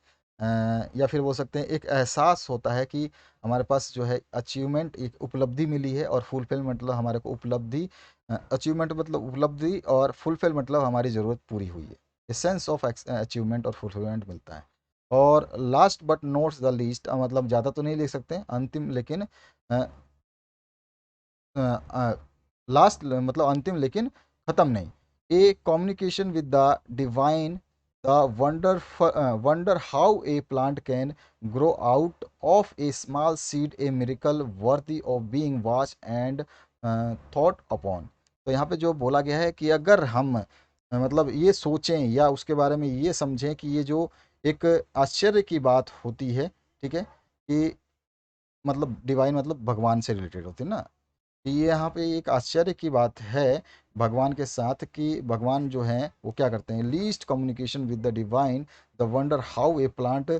या फिर बोल सकते हैं एक एहसास होता है कि हमारे पास जो है अचीवमेंट, एक उपलब्धि मिली है, और फुलफिल मतलब हमारे को उपलब्धि, अचीवमेंट मतलब उपलब्धि, और फुलफिल मतलब हमारी ज़रूरत पूरी हुई है। ये सेंस ऑफ अचीवमेंट और फुलफिलमेंट मिलता है। और last but notes the least, मतलब ज़्यादा तो नहीं लिख सकते, अंतिम लेकिन लास्ट मतलब अंतिम लेकिन ख़त्म नहीं। A communication with the divine, the wonder wonder how a plant can grow out of a small seed, a miracle worthy of being watch and thought upon. तो यहाँ पे जो बोला गया है कि अगर हम मतलब ये सोचें या उसके बारे में ये समझें कि ये जो एक आश्चर्य की बात होती है, ठीक है, कि मतलब डिवाइन मतलब भगवान से रिलेटेड होती है ना, कि ये यहाँ पे एक आश्चर्य की बात है भगवान के साथ कि भगवान जो हैं वो क्या करते हैं, least communication with the divine, the wonder how a plant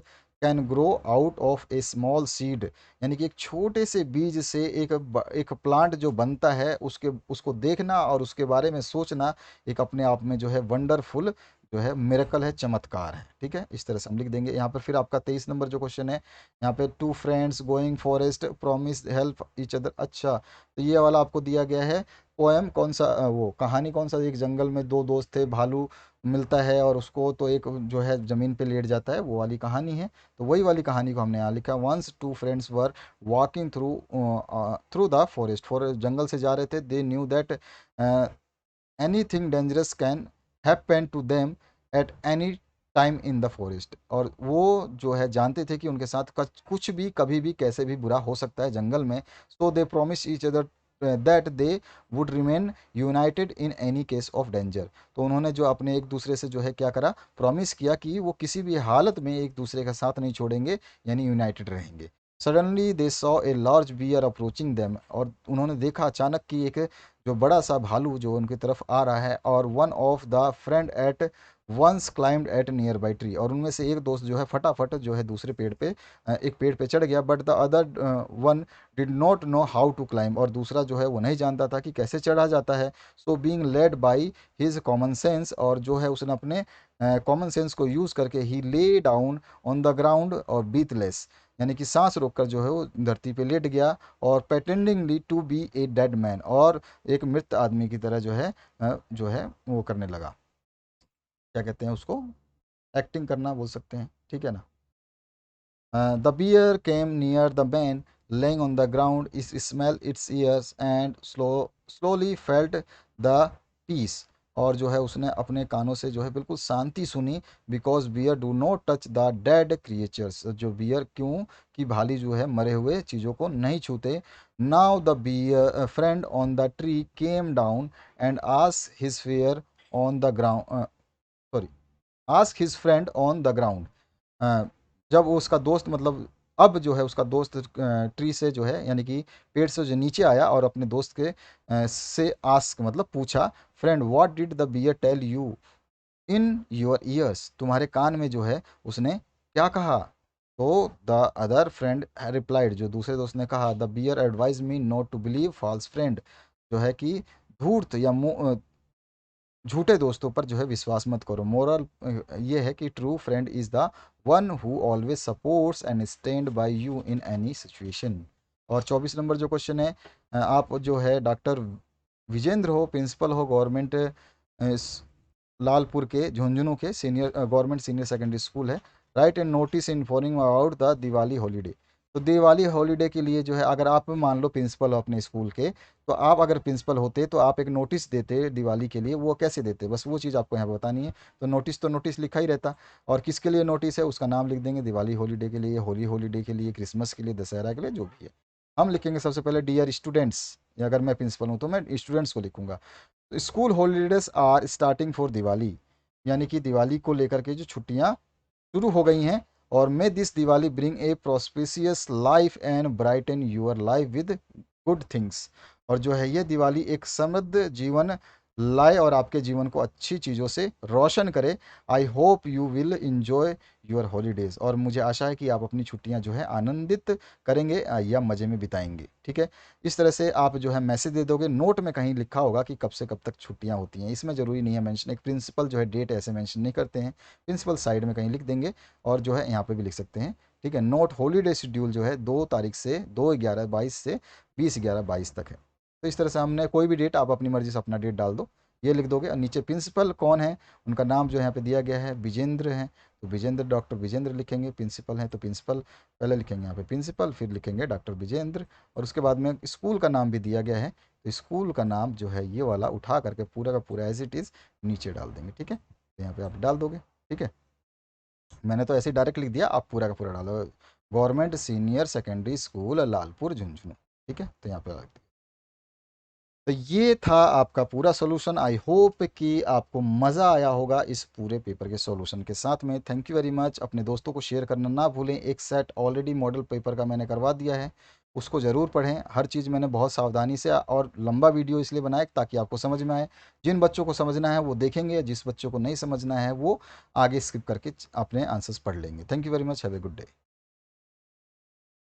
can grow out of a small seed. यानी कि एक छोटे से बीज से एक प्लांट जो बनता है उसके उसको देखना और उसके बारे में सोचना एक अपने आप में जो है वंडरफुल जो है मिरेकल है, चमत्कार है। ठीक है, इस तरह से हम लिख देंगे। यहाँ पर फिर आपका 23 नंबर जो क्वेश्चन है, यहाँ पे two friends going forest promise help each other. अच्छा, तो ये वाला आपको दिया गया है पोएम कौन सा, वो कहानी कौन सा, एक जंगल में दो दोस्त थे, भालू मिलता है और उसको तो एक जो है ज़मीन पे लेट जाता है, वो वाली कहानी है। तो वही वाली कहानी को हमने यहाँ लिखा, once two friends were walking through the forest, forest जंगल से जा रहे थे, they knew that anything dangerous can happen to them at any time in the forest, और वो जो है जानते थे कि उनके साथ कुछ भी कभी भी कैसे भी बुरा हो सकता है जंगल में। So they promise each other that they would remain united in any case of danger. तो उन्होंने जो अपने एक दूसरे से जो है क्या करा, प्रॉमिस किया कि वो किसी भी हालत में एक दूसरे का साथ नहीं छोड़ेंगे, यानी यूनाइटेड रहेंगे। Suddenly they saw a large bear approaching them, और उन्होंने देखा अचानक कि एक जो बड़ा सा भालू जो उनकी तरफ आ रहा है, और one of the friend at once climbed at nearby tree, और उनमें से एक दोस्त जो है फटाफट जो है दूसरे पेड़ पे एक पेड़ पे चढ़ गया। But the other one did not know how to climb, और दूसरा जो है वो नहीं जानता था कि कैसे चढ़ा जाता है। So being led by his common sense, और जो है उसने अपने कॉमन सेंस को यूज़ करके ही lay down on the ground और ब्रीथलेस, यानी कि सांस रोककर जो है वो धरती पे लेट गया, और pretendingly to be a dead man, और एक मृत आदमी की तरह जो है वो करने लगा, क्या कहते हैं उसको, एक्टिंग करना बोल सकते हैं, ठीक है ना। The bear came near the man laying on the ground, is smell its ears and slowly felt the peace, और जो है उसने अपने कानों से जो है बिल्कुल शांति सुनी। Because bear do not touch the dead creatures, जो बियर क्यों कि भाली जो है मरे हुए चीज़ों को नहीं छूते। Now the bear friend on the tree came down and ask his fair on the ground, sorry, ask his friend on the ground. जब वो उसका दोस्त, मतलब अब जो है उसका दोस्त ट्री से जो है यानी कि पेड़ से जो नीचे आया, और अपने दोस्त के से आस्क मतलब पूछा, friend what did the bear tell you in your ears, तुम्हारे कान में जो है उसने क्या कहा। तो द अदर फ्रेंड रिप्लाइड, जो दूसरे दोस्त ने कहा, the bear advise me not to believe false friend, जो है कि धूर्त या झूठे दोस्तों पर जो है विश्वास मत करो। मोरल ये है कि true friend is the one who always supports and stand by you in any situation. और 24 नंबर जो क्वेश्चन है, आप जो है डॉक्टर विजेंद्र हो, प्रिंसिपल हो गवर्नमेंट लालपुर के झुंझुनू के senior government senior secondary school है। Write and notice informing about the Diwali holiday. तो दिवाली हॉलीडे के लिए जो है, अगर आप मान लो प्रिंसिपल हो अपने स्कूल के, तो आप अगर प्रिंसिपल होते तो आप एक नोटिस देते दिवाली के लिए। वो कैसे देते, बस वो चीज़ आपको यहाँ बतानी है। तो नोटिस लिखा ही रहता, और किसके लिए नोटिस है उसका नाम लिख देंगे, दिवाली हॉलीडे के लिए, होली हॉलीडे के लिए, क्रिसमस के लिए, दशहरा के लिए, जो भी है। हम लिखेंगे सबसे पहले डियर स्टूडेंट्स, या अगर मैं प्रिंसिपल हूँ तो मैं स्टूडेंट्स को लिखूंगा। तो school holidays are starting for Diwali, यानी कि दिवाली को लेकर के जो छुट्टियां शुरू हो गई हैं। और may this Diwali bring a prosperous life and brighten your life with good things, और जो है ये दिवाली एक समृद्ध जीवन लाए और आपके जीवन को अच्छी चीज़ों से रोशन करे। I hope you will enjoy your holidays, और मुझे आशा है कि आप अपनी छुट्टियां जो है आनंदित करेंगे या मज़े में बिताएंगे, ठीक है। इस तरह से आप जो है मैसेज दे दोगे। नोट में कहीं लिखा होगा कि कब से कब तक छुट्टियां होती हैं, इसमें ज़रूरी नहीं है मेंशन, एक प्रिंसिपल जो है डेट ऐसे मेंशन नहीं करते हैं, प्रिंसिपल साइड में कहीं लिख देंगे, और जो है यहाँ पे भी लिख सकते हैं, ठीक है। नोट हॉलीडे शेड्यूल जो है 2 तारीख से 2/11/22 से 20/11/22 तक है। तो इस तरह से हमने कोई भी डेट, आप अपनी मर्जी से अपना डेट डाल दो, ये लिख दोगे। और नीचे प्रिंसिपल कौन है, उनका नाम जो यहाँ पे दिया गया है विजेंद्र है, तो विजेंद्र, डॉक्टर विजेंद्र लिखेंगे। प्रिंसिपल हैं तो प्रिंसिपल पहले लिखेंगे यहाँ पे प्रिंसिपल, फिर लिखेंगे डॉक्टर विजेंद्र, और उसके बाद में स्कूल का नाम भी दिया गया है, तो स्कूल का नाम जो है ये वाला उठा करके पूरा का पूरा एज इट इज़ नीचे डाल देंगे, ठीक है। तो यहाँ पे आप डाल दोगे, ठीक है। मैंने तो ऐसे ही डायरेक्ट लिख दिया, आप पूरा का पूरा डालो, government senior secondary school Lalpur Jhunjhunu, ठीक है। तो यहाँ पे रख दिया। तो ये था आपका पूरा सॉल्यूशन। आई होप कि आपको मज़ा आया होगा इस पूरे पेपर के सॉल्यूशन के साथ में। Thank you very much. अपने दोस्तों को शेयर करना ना भूलें। एक सेट ऑलरेडी मॉडल पेपर का मैंने करवा दिया है, उसको ज़रूर पढ़ें। हर चीज़ मैंने बहुत सावधानी से और लंबा वीडियो इसलिए बनाया ताकि आपको समझ में आए। जिन बच्चों को समझना है वो देखेंगे, जिस बच्चों को नहीं समझना है वो आगे स्किप करके अपने आंसर्स पढ़ लेंगे। Thank you very much. Have a good day.